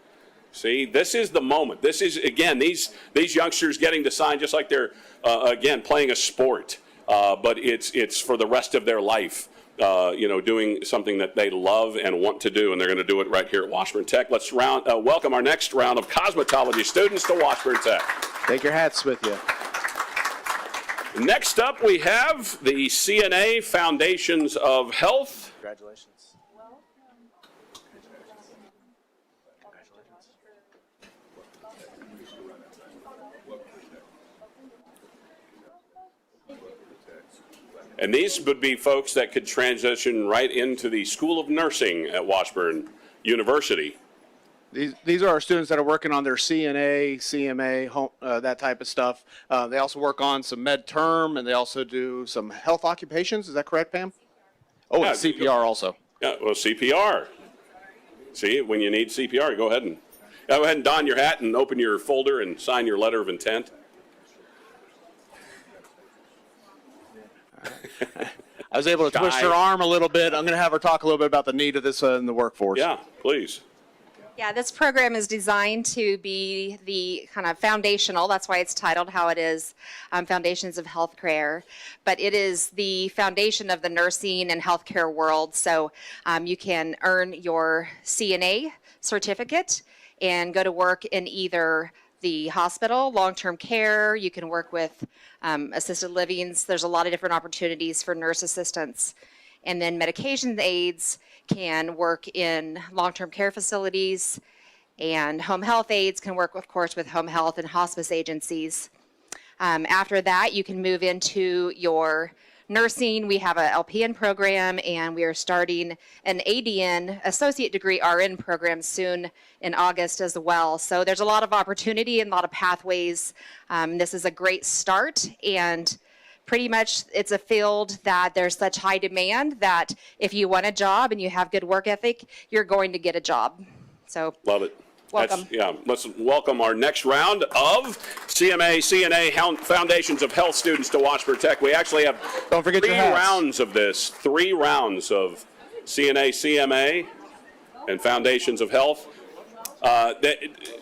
S4: See, this is the moment. This is, again, these youngsters getting to sign just like they're again playing a sport. But it's for the rest of their life, doing something that they love and want to do, and they're going to do it right here at Washburn Tech. Let's welcome our next round of cosmetology students to Washburn Tech.
S18: Take your hats with you.
S4: Next up, we have the CNA Foundations of Health.
S18: Congratulations.
S4: And these would be folks that could transition right into the School of Nursing at Washburn University.
S18: These are our students that are working on their CNA, CMA, home, that type of stuff. They also work on some med term, and they also do some health occupations. Is that correct, Pam? Oh, and CPR also.
S4: Yeah, well, CPR. See, when you need CPR, go ahead and don your hat and open your folder and sign your letter of intent.
S18: I was able to twist her arm a little bit. I'm going to have her talk a little bit about the need of this in the workforce.
S4: Yeah, please.
S8: Yeah, this program is designed to be the kind of foundational, that's why it's titled how it is, Foundations of Healthcare. But it is the foundation of the nursing and healthcare world. So you can earn your CNA certificate and go to work in either the hospital, long-term care. You can work with assisted livings. There's a lot of different opportunities for nurse assistants. And then medication aides can work in long-term care facilities, and home health aides can work, of course, with home health and hospice agencies. After that, you can move into your nursing. We have a LPN program, and we are starting an ADN, associate degree RN program soon in August as well. So there's a lot of opportunity and a lot of pathways. This is a great start, and pretty much it's a field that there's such high demand that if you want a job and you have good work ethic, you're going to get a job. So
S4: love it.
S8: Welcome.
S4: Let's welcome our next round of CNA Foundations of Health students to Washburn Tech. We actually have three rounds of this, 3 rounds of CNA, CMA, and Foundations of Health.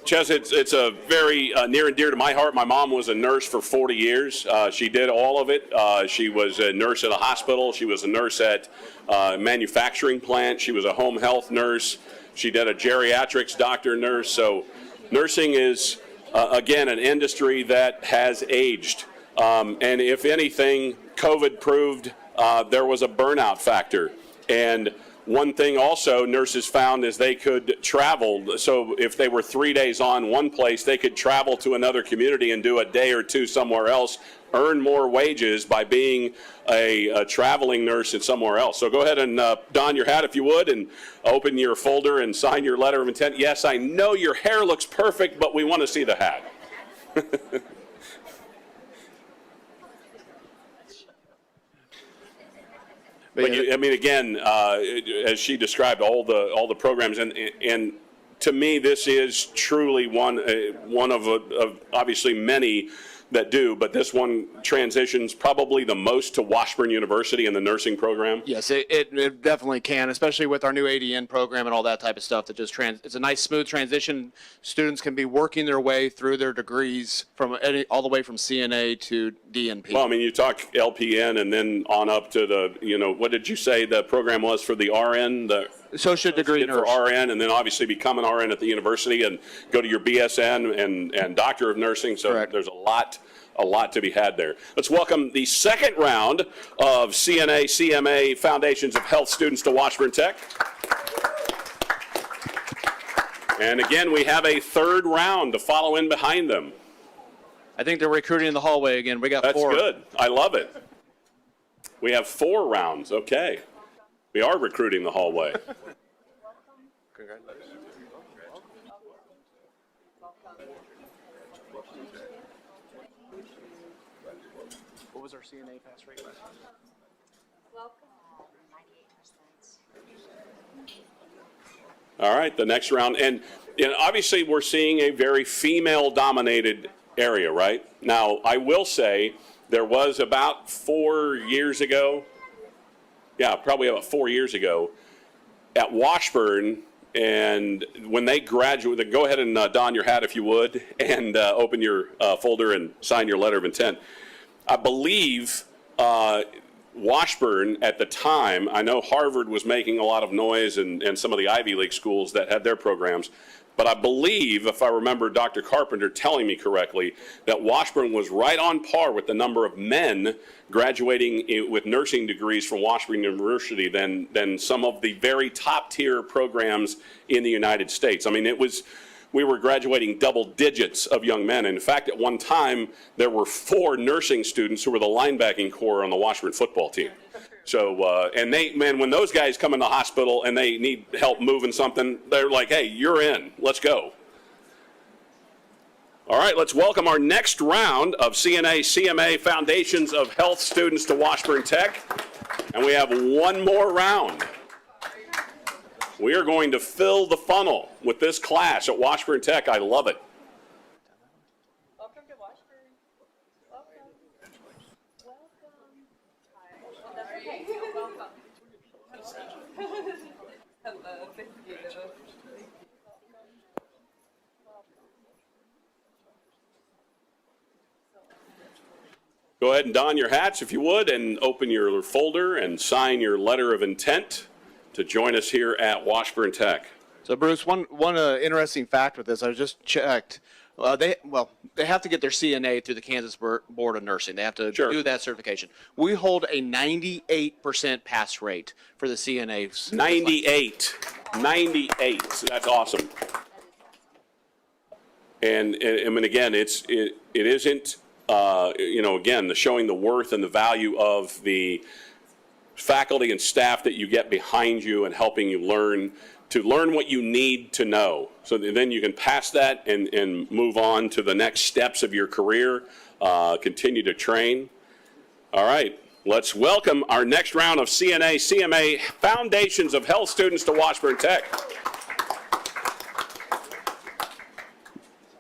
S4: Ches, it's a very near and dear to my heart. My mom was a nurse for 40 years. She did all of it. She was a nurse at a hospital. She was a nurse at a manufacturing plant. She was a home health nurse. She did a geriatrics doctor nurse. So nursing is, again, an industry that has aged. And if anything, COVID proved there was a burnout factor. And one thing also nurses found is they could travel. So if they were 3 days on one place, they could travel to another community and do a day or two somewhere else, earn more wages by being a traveling nurse in somewhere else. So go ahead and don your hat if you would, and open your folder and sign your letter of intent. Yes, I know your hair looks perfect, but we want to see the hat. But I mean, again, as she described, all the programs, and to me, this is truly one of obviously many that do, but this one transitions probably the most to Washburn University and the nursing program.
S18: Yes, it definitely can, especially with our new ADN program and all that type of stuff. That just it's a nice smooth transition. Students can be working their way through their degrees from all the way from CNA to DNP.
S4: Well, I mean, you talk LPN and then on up to the, what did you say the program was for the RN? The
S18: associate degree nurse.
S4: For RN, and then obviously become an RN at the university and go to your BSN and Doctor of Nursing. So Correct. There's a lot to be had there. Let's welcome the second round of CNA, CMA Foundations of Health students to Washburn Tech. And again, we have a third round to follow in behind them.
S18: I think they're recruiting in the hallway again. We got
S4: That's
S18: 4.
S4: good. I love it. We have 4 rounds. Okay. We are recruiting the hallway.
S18: Congratulations. What was our CNA pass rate last time?
S4: All right, the next round. And obviously we're seeing a very female-dominated area, right? Now, I will say there was about 4 years ago, probably about 4 years ago, at Washburn, and when they graduate, go ahead and don your hat if you would, and open your folder and sign your letter of intent. I believe Washburn at the time, I know Harvard was making a lot of noise and some of the Ivy League schools that had their programs, but I believe, if I remember Dr. Carpenter telling me correctly, that Washburn was right on par with the number of men graduating with nursing degrees from Washburn University than some of the very top tier programs in the United States. I mean, we were graduating double digits of young men. In fact, at one time, there were 4 nursing students who were the linebacking core on the Washburn football team. So, and when those guys come in the hospital and they need help moving something, they're like, hey, you're in, let's go. All right, let's welcome our next round of CNA, CMA Foundations of Health students to Washburn Tech. And we have one more round. We are going to fill the funnel with this class at Washburn Tech. I love it.
S6: Welcome to Washburn. Welcome. Welcome. Hello. Thank you.
S4: Go ahead and don your hats if you would, and open your folder and sign your letter of intent to join us here at Washburn Tech.
S18: So Bruce, one interesting fact with this, I just checked. They have to get their CNA through the Kansas Board of Nursing. They have to do that certification. We hold a 98% pass rate for the CNAs.
S4: 98. That's awesome. And I mean, again, it isn't again, showing the worth and the value of the faculty and staff that you get behind you and helping you learn what you need to know. So then you can pass that and move on to the next steps of your career, continue to train. All right, let's welcome our next round of CNA, CMA Foundations of Health students to Washburn Tech.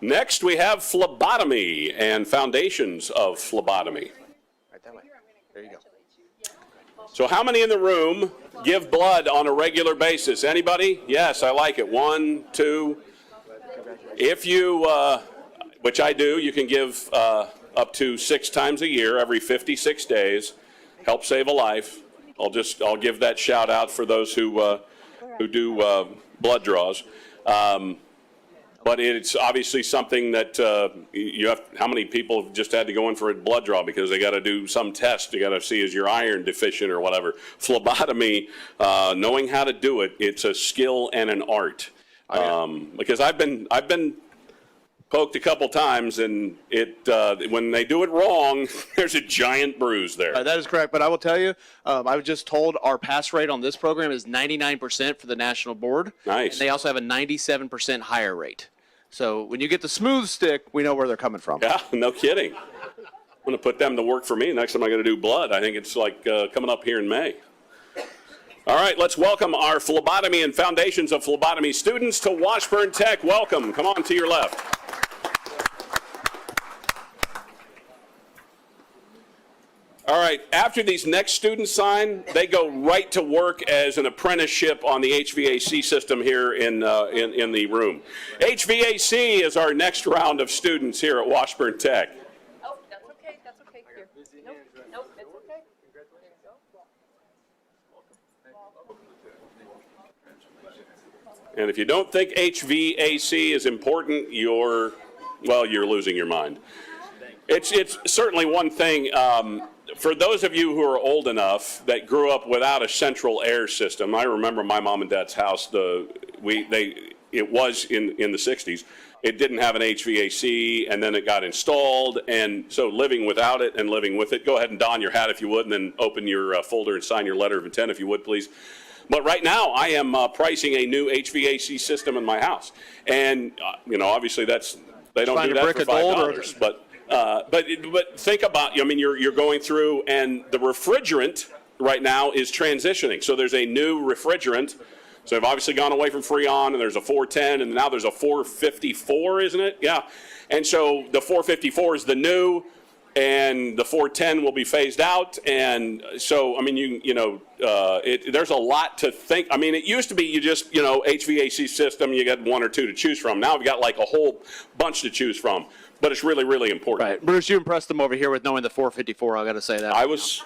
S4: Next, we have phlebotomy and foundations of phlebotomy.
S18: Right that way. There you go.
S4: So how many in the room give blood on a regular basis? Anybody? Yes, I like it. 1, 2. If you, which I do, you can give up to 6 times a year, every 56 days. Help save a life. I'll give that shout out for those who do blood draws. But it's obviously something that how many people have just had to go in for a blood draw because they got to do some test. You got to see is your iron deficient or whatever. Phlebotomy, knowing how to do it, it's a skill and an art. Because I've been poked a couple times, and when they do it wrong, there's a giant bruise there.
S18: That is correct, but I will tell you, I was just told our pass rate on this program is 99% for the national board.
S4: Nice.
S18: And they also have a 97% higher rate. So when you get the smooth stick, we know where they're coming from.
S4: Yeah, no kidding. I'm going to put them to work for me next time I got to do blood. I think it's like coming up here in May. All right, let's welcome our phlebotomy and foundations of phlebotomy students to Washburn Tech. Welcome. Come on to your left. All right, after these next students sign, they go right to work as an apprenticeship on the HVAC system here in the room. HVAC is our next round of students here at Washburn Tech.
S6: Oh, that's okay. That's okay. Here. Nope, it's okay.
S4: And if you don't think HVAC is important, you're losing your mind. It's certainly one thing. For those of you who are old enough that grew up without a central air system, I remember my mom and dad's house. it was in the 60s. It didn't have an HVAC, and then it got installed, and so living without it and living with it. Go ahead and don your hat if you would, and then open your folder and sign your letter of intent if you would, please. But right now, I am pricing a new HVAC system in my house, and obviously they don't do that for $5. But think about, I mean, you're going through, and the refrigerant right now is transitioning. So there's a new refrigerant. So they've obviously gone away from Freon, and there's a 410, and now there's a 454, isn't it? Yeah. And so the 454 is the new, and the 410 will be phased out. And so, I mean, there's a lot to think. I mean, it used to be you just, HVAC system, you got one or two to choose from. Now we've got like a whole bunch to choose from. But it's really, really important.
S18: Right, Bruce, you impressed them over here with knowing the 454. I got to say that.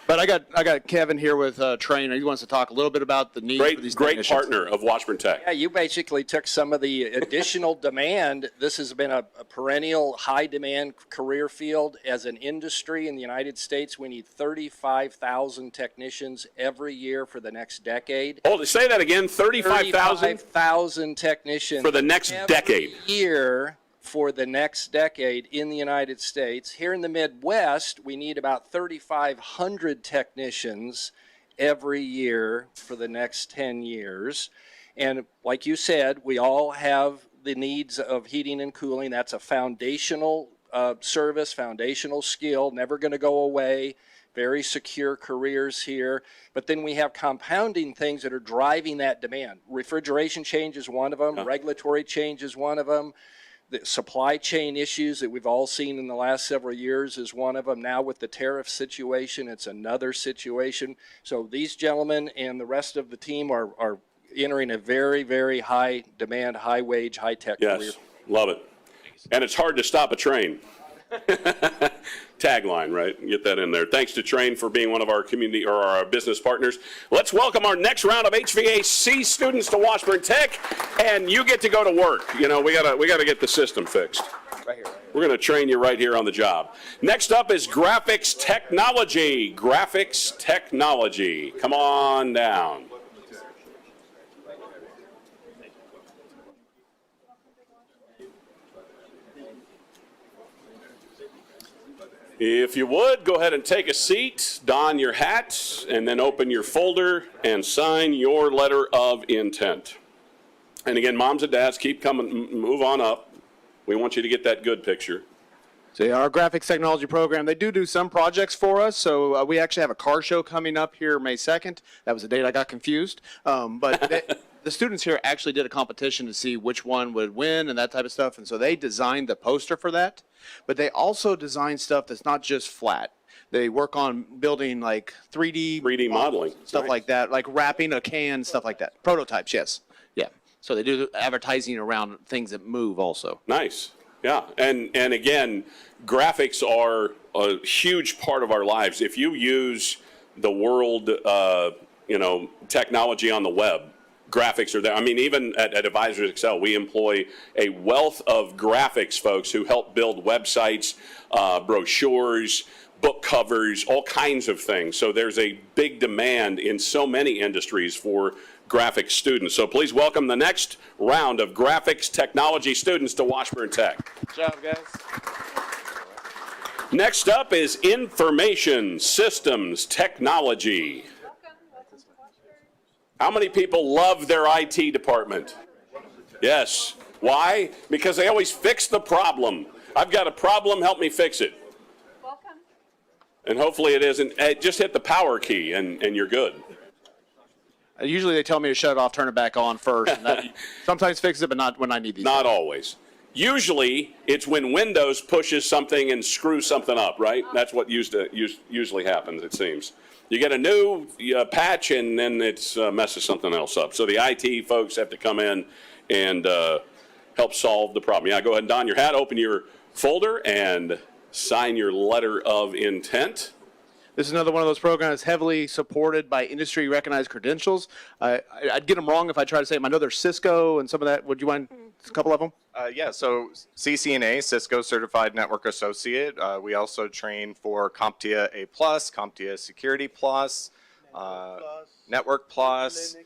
S18: But I got Kevin here with Train. He wants to talk a little bit about the need for these
S4: great partner of Washburn Tech.
S9: Yeah, you basically took some of the additional demand. This has been a perennial high demand career field. As an industry in the United States, we need 35,000 technicians every year for the next decade.
S4: Hold, say that again. 35,000
S9: technicians
S4: for the next decade.
S9: Year. For the next decade in the United States. Here in the Midwest, we need about 3,500 technicians every year for the next 10 years. And like you said, we all have the needs of heating and cooling. That's a foundational service, foundational skill, never going to go away. Very secure careers here. But then we have compounding things that are driving that demand. Refrigeration change is one of them. Regulatory change is one of them. The supply chain issues that we've all seen in the last several years is one of them. Now with the tariff situation, it's another situation. So these gentlemen and the rest of the team are entering a very, very high demand, high wage, high tech career.
S4: Yes, love it. And it's hard to stop a train. Tagline, right? Get that in there. Thanks to Train for being one of our community or our business partners. Let's welcome our next round of HVAC students to Washburn Tech, and you get to go to work. We gotta get the system fixed. Right here. We're gonna train you right here on the job. Next up is graphics technology. Graphics technology. Come on down. If you would, go ahead and take a seat, don your hat, and then open your folder and sign your letter of intent. And again, moms and dads, keep coming, move on up. We want you to get that good picture.
S18: So yeah, our graphics technology program, they do some projects for us. So we actually have a car show coming up here May 2nd. That was the date I got confused. But the students here actually did a competition to see which one would win and that type of stuff. And so they designed the poster for that. But they also design stuff that's not just flat. They work on building like 3D
S4: modeling,
S18: stuff like that, like wrapping a can, stuff like that. Prototypes, yes. Yeah. So they do advertising around things that move also.
S4: Nice. Yeah. And again, graphics are a huge part of our lives. If you use the world, technology on the web, graphics are there. I mean, even at Advisors Excel, we employ a wealth of graphics folks who help build websites, brochures, book covers, all kinds of things. So there's a big demand in so many industries for graphics students. So please welcome the next round of graphics technology students to Washburn Tech.
S9: Good job, guys.
S4: Next up is information systems technology. How many people love their IT department? Yes. Why? Because they always fix the problem. I've got a problem, help me fix it. Welcome. And hopefully it isn't, just hit the power key and you're good.
S18: Usually they tell me to shut it off, turn it back on first. And that sometimes fixes it, but not when I need these.
S4: Not always. Usually it's when Windows pushes something and screws something up, right? That's what usually happens, it seems. You get a new patch and then it messes something else up. So the IT folks have to come in and help solve the problem. Yeah, go ahead and don your hat, open your folder, and sign your letter of intent.
S18: This is another one of those programs heavily supported by industry recognized credentials. I'd get them wrong if I try to say them. I know there's Cisco and some of that. Would you mind a couple of them?
S22: Yeah, so CCNA, Cisco Certified Network Associate. We also train for CompTIA A+, CompTIA Security Plus, Network Plus,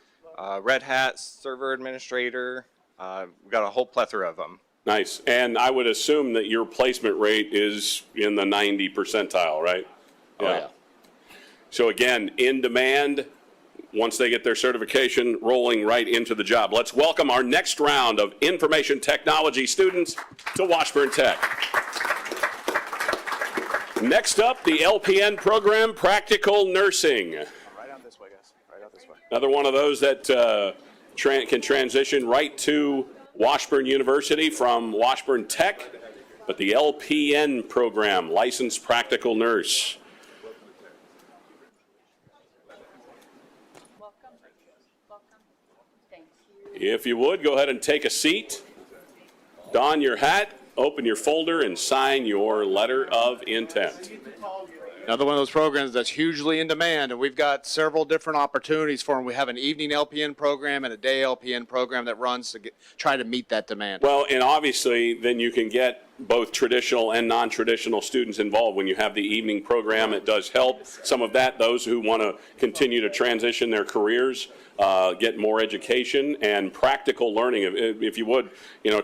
S22: Red Hat Server Administrator, We've got a whole plethora of them.
S4: Nice. And I would assume that your placement rate is in the 90 percentile, right?
S22: Oh, yeah.
S4: So again, in demand, once they get their certification, rolling right into the job. Let's welcome our next round of information technology students to Washburn Tech. Next up, the LPN program, Practical Nursing.
S22: Right out this way, guys. Right out this way.
S4: Another one of those that can transition right to Washburn University from Washburn Tech, but the LPN program, Licensed Practical Nurse. If you would, go ahead and take a seat, don your hat, open your folder, and sign your letter of intent.
S18: Another one of those programs that's hugely in demand, and we've got several different opportunities for them. We have an evening LPN program and a day LPN program that runs to try to meet that demand.
S4: Well, and obviously, then you can get both traditional and non-traditional students involved. When you have the evening program, it does help some of that. Those who want to continue to transition their careers, get more education and practical learning. If you would,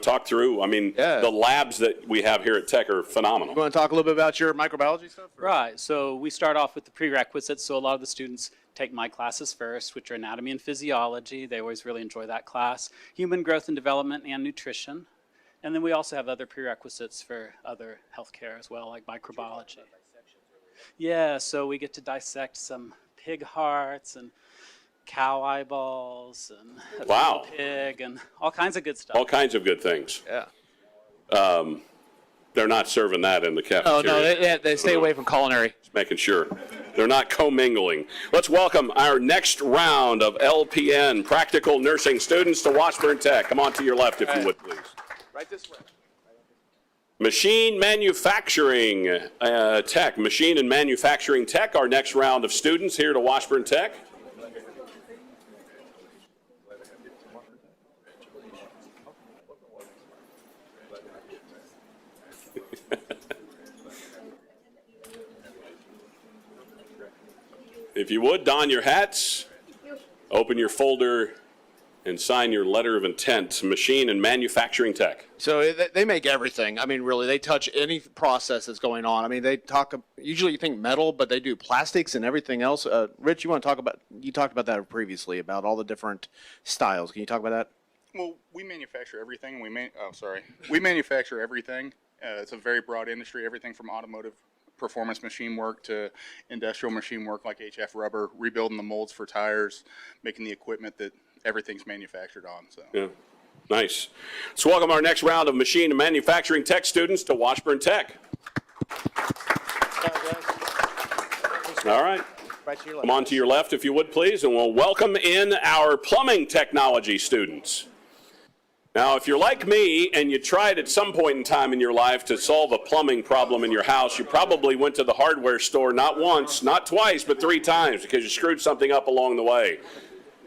S4: talk through, the labs that we have here at Tech are phenomenal.
S18: You want to talk a little bit about your microbiology stuff?
S11: Right. So we start off with the prerequisites. So a lot of the students take my classes first, which are anatomy and physiology. They always really enjoy that class. Human growth and development and nutrition. And then we also have other prerequisites for other healthcare as well, like microbiology. Yeah, so we get to dissect some pig hearts and cow eyeballs and a pig and all kinds of good stuff.
S4: All kinds of good things.
S18: Yeah.
S4: They're not serving that in the cafeteria.
S18: Oh, no, they stay away from culinary.
S4: Just making sure. They're not commingling. Let's welcome our next round of LPN practical nursing students to Washburn Tech. Come on to your left, if you would, please.
S18: Right this way.
S4: Machine Manufacturing Tech. Machine and Manufacturing Tech, our next round of students here to Washburn Tech. If you would, don your hats, open your folder, and sign your letter of intent. Machine and Manufacturing Tech.
S18: So they make everything. Really, they touch any process that's going on. They talk, usually you think metal, but they do plastics and everything else. Rich, you talked about that previously, about all the different styles. Can you talk about that?
S12: Well, we manufacture everything. We manufacture everything. It's a very broad industry, everything from automotive performance machine work to industrial machine work like HF rubber, rebuilding the molds for tires, making the equipment that everything's manufactured on. So.
S4: Yeah, nice. Let's welcome our next round of Machine and Manufacturing Tech students to Washburn Tech. All right. Come on to your left, if you would, please, and we'll welcome in our plumbing technology students. Now, if you're like me and you tried at some point in time in your life to solve a plumbing problem in your house, you probably went to the hardware store not once, not twice, but 3 times because you screwed something up along the way.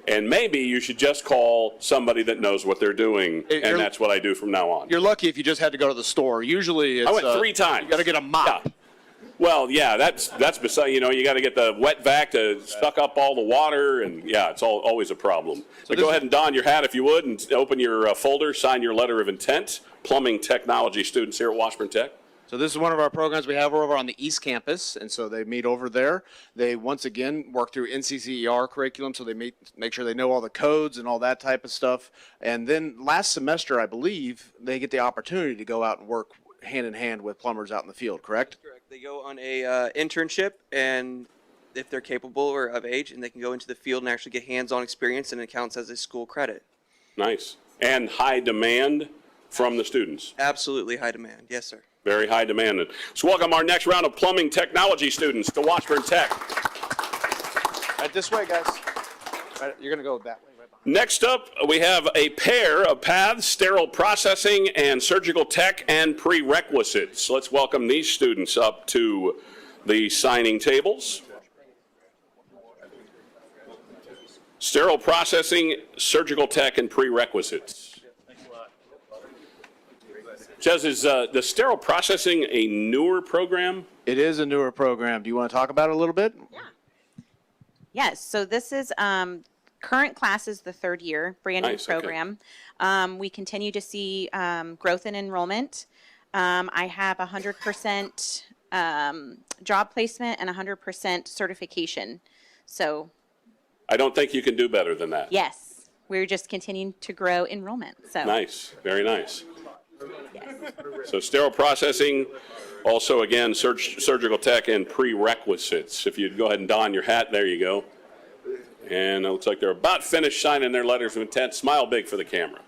S4: And maybe you should just call somebody that knows what they're doing, and that's what I do from now on.
S18: You're lucky if you just had to go to the store. Usually it's...
S4: I went 3 times.
S18: You got to get a mop.
S4: Yeah. Well, yeah, that's beside, you got to get the wet vac to suck up all the water, and yeah, it's always a problem. So go ahead and don your hat if you would, and open your folder, sign your letter of intent. Plumbing technology students here at Washburn Tech.
S18: So this is one of our programs we have over on the East Campus, and so they meet over there. They, once again, work through NCCER curriculum, so they make sure they know all the codes and all that type of stuff. And then last semester, I believe, they get the opportunity to go out and work hand in hand with plumbers out in the field, correct?
S23: Correct. They go on a internship, and if they're capable or of age, and they can go into the field and actually get hands-on experience, and it counts as a school credit.
S4: Nice. And high demand from the students.
S23: Absolutely high demand. Yes, sir.
S4: Very high demand. So welcome our next round of plumbing technology students to Washburn Tech.
S18: Right this way, guys. Right, you're going to go that way.
S4: Next up, we have a pair of paths, sterile processing and surgical tech and prerequisites. Let's welcome these students up to the signing tables. Sterile processing, surgical tech, and prerequisites. Jez, is the sterile processing a newer program?
S18: It is a newer program. Do you want to talk about it a little bit?
S24: Yeah. Yes. So this is
S13: current class is the third year, brand new
S4: Nice, okay.
S13: program. We continue to see growth in enrollment. I have 100% job placement and 100% certification. So
S4: I don't think you can do better than that.
S13: yes, we're just continuing to grow enrollment. So
S4: Nice, very nice. So sterile processing, also again, surgical tech and prerequisites. If you'd go ahead and don your hat, there you go. And it looks like they're about finished signing their letters of intent. Smile big for the camera.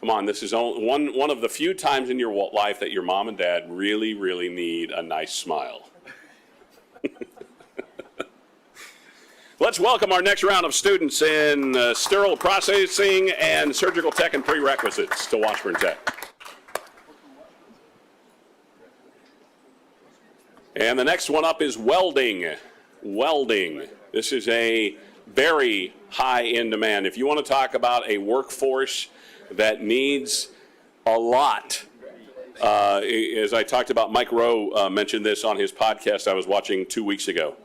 S4: Come on, this is one of the few times in your life that your mom and dad really, really need a nice smile. Let's welcome our next round of students in sterile processing and surgical tech and prerequisites to Washburn Tech. And the next one up is welding. Welding. This is a very high in demand. If you want to talk about a workforce that needs a lot, as I talked about, Mike Rowe mentioned this on his podcast I was watching 2 weeks ago.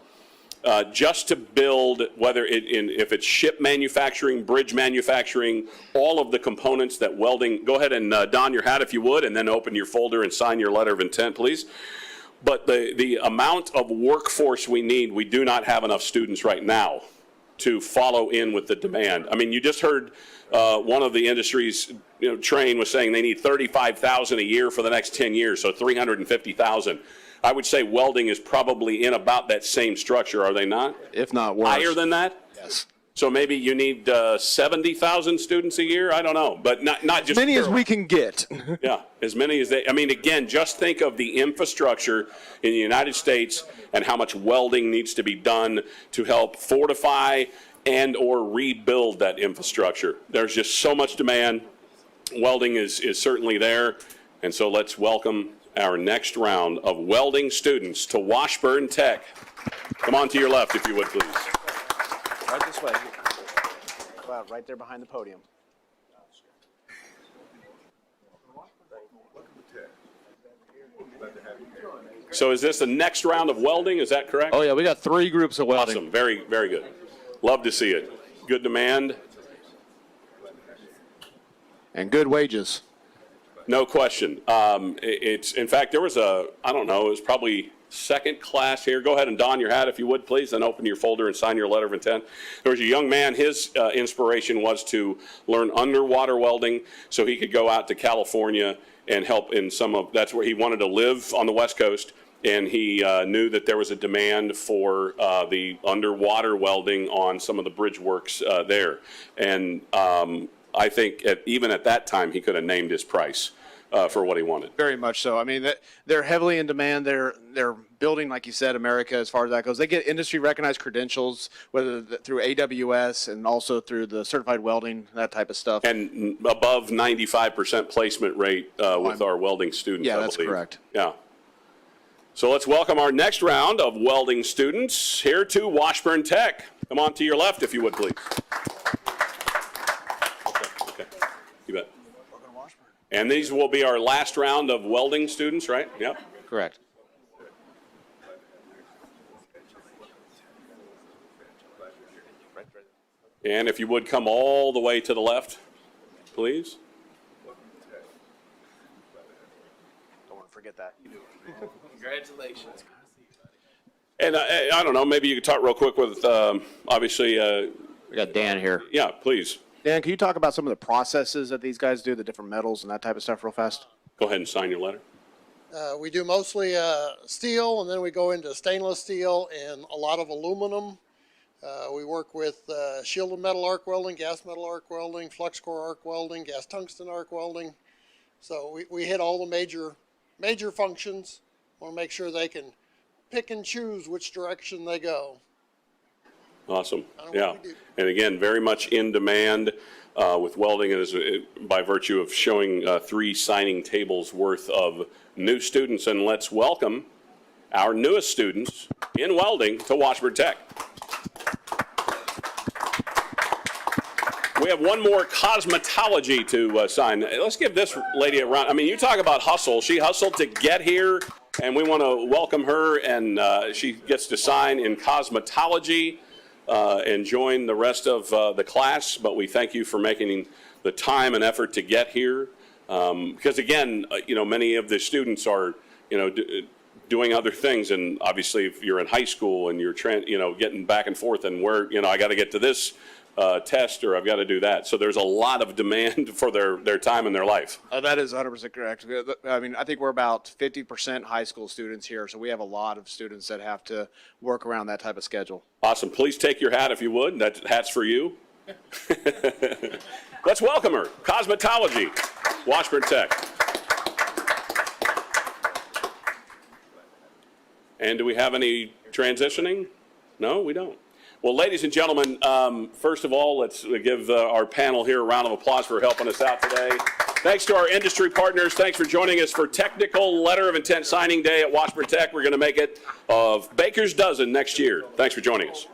S4: Just to build, if it's ship manufacturing, bridge manufacturing, all of the components that welding, go ahead and don your hat if you would, and then open your folder and sign your letter of intent, please. But the amount of workforce we need, we do not have enough students right now to follow in with the demand. I mean, you just heard one of the industries, Train was saying they need 35,000 a year for the next 10 years, so 350,000. I would say welding is probably in about that same structure, are they not?
S18: If not worse.
S4: Higher than that?
S18: Yes.
S4: So maybe you need 70,000 students a year? I don't know, but not just
S18: as many as we can get.
S4: Yeah, as many as they, I mean, again, just think of the infrastructure in the United States and how much welding needs to be done to help fortify and or rebuild that infrastructure. There's just so much demand. Welding is certainly there. And so let's welcome our next round of welding students to Washburn Tech. Come on to your left, if you would, please.
S18: Right this way. Go out right there behind the podium.
S4: So is this the next round of welding? Is that correct?
S18: Oh, yeah, we got 3 groups of welding.
S4: Awesome. Very, very good. Love to see it. Good demand.
S18: And good wages.
S4: No question. It's, in fact, there was I don't know, it was probably second class here. Go ahead and don your hat if you would, please, and open your folder and sign your letter of intent. There was a young man, his inspiration was to learn underwater welding so he could go out to California and help in that's where he wanted to live on the West Coast. And he knew that there was a demand for the underwater welding on some of the bridge works there. And I think even at that time, he could have named his price for what he wanted.
S18: Very much so. I mean, they're heavily in demand. They're building, like you said, America as far as that goes. They get industry recognized credentials, whether through AWS and also through the certified welding, that type of stuff.
S4: And above 95% placement rate with our welding students,
S18: yeah,
S4: I
S18: that's
S4: believe.
S18: correct.
S4: Yeah. So let's welcome our next round of welding students here to Washburn Tech. Come on to your left, if you would, please. Okay. You bet. And these will be our last round of welding students, right? Yep.
S18: Correct.
S4: And if you would come all the way to the left, please.
S18: Don't want to forget that.
S14: Congratulations.
S4: And I don't know, maybe you could talk real quick with, obviously.
S18: We got Dan here.
S4: Yeah, please.
S18: Dan, can you talk about some of the processes that these guys do, the different metals and that type of stuff real fast?
S4: Go ahead and sign your letter.
S16: We do mostly steel, and then we go into stainless steel and a lot of aluminum. We work with shielded metal arc welding, gas metal arc welding, flux core arc welding, gas tungsten arc welding. So we hit all the major functions. Want to make sure they can pick and choose which direction they go.
S4: Awesome. Yeah. And again, very much in demand with welding by virtue of showing 3 signing tables worth of new students. And let's welcome our newest students in welding to Washburn Tech. We have one more cosmetology to sign. Let's give this lady a round. I mean, you talk about hustle. She hustled to get here, and we want to welcome her, and she gets to sign in cosmetology. and join the rest of the class, but we thank you for making the time and effort to get here. Because again, many of the students are, doing other things, and obviously if you're in high school and you're getting back and forth and I got to get to this test or I've got to do that. So there's a lot of demand for their time in their life.
S18: That is 100% correct. I mean, I think we're about 50% high school students here, so we have a lot of students that have to work around that type of schedule.
S4: Awesome. Please take your hat if you would. That hat's for you. Let's welcome her. Cosmetology, Washburn Tech. And do we have any transitioning? No, we don't. Well, ladies and gentlemen, first of all, let's give our panel here a round of applause for helping us out today. Thanks to our industry partners. Thanks for joining us for Technical Letter of Intent Signing Day at Washburn Tech. We're going to make it of Baker's Dozen next year. Thanks for joining us.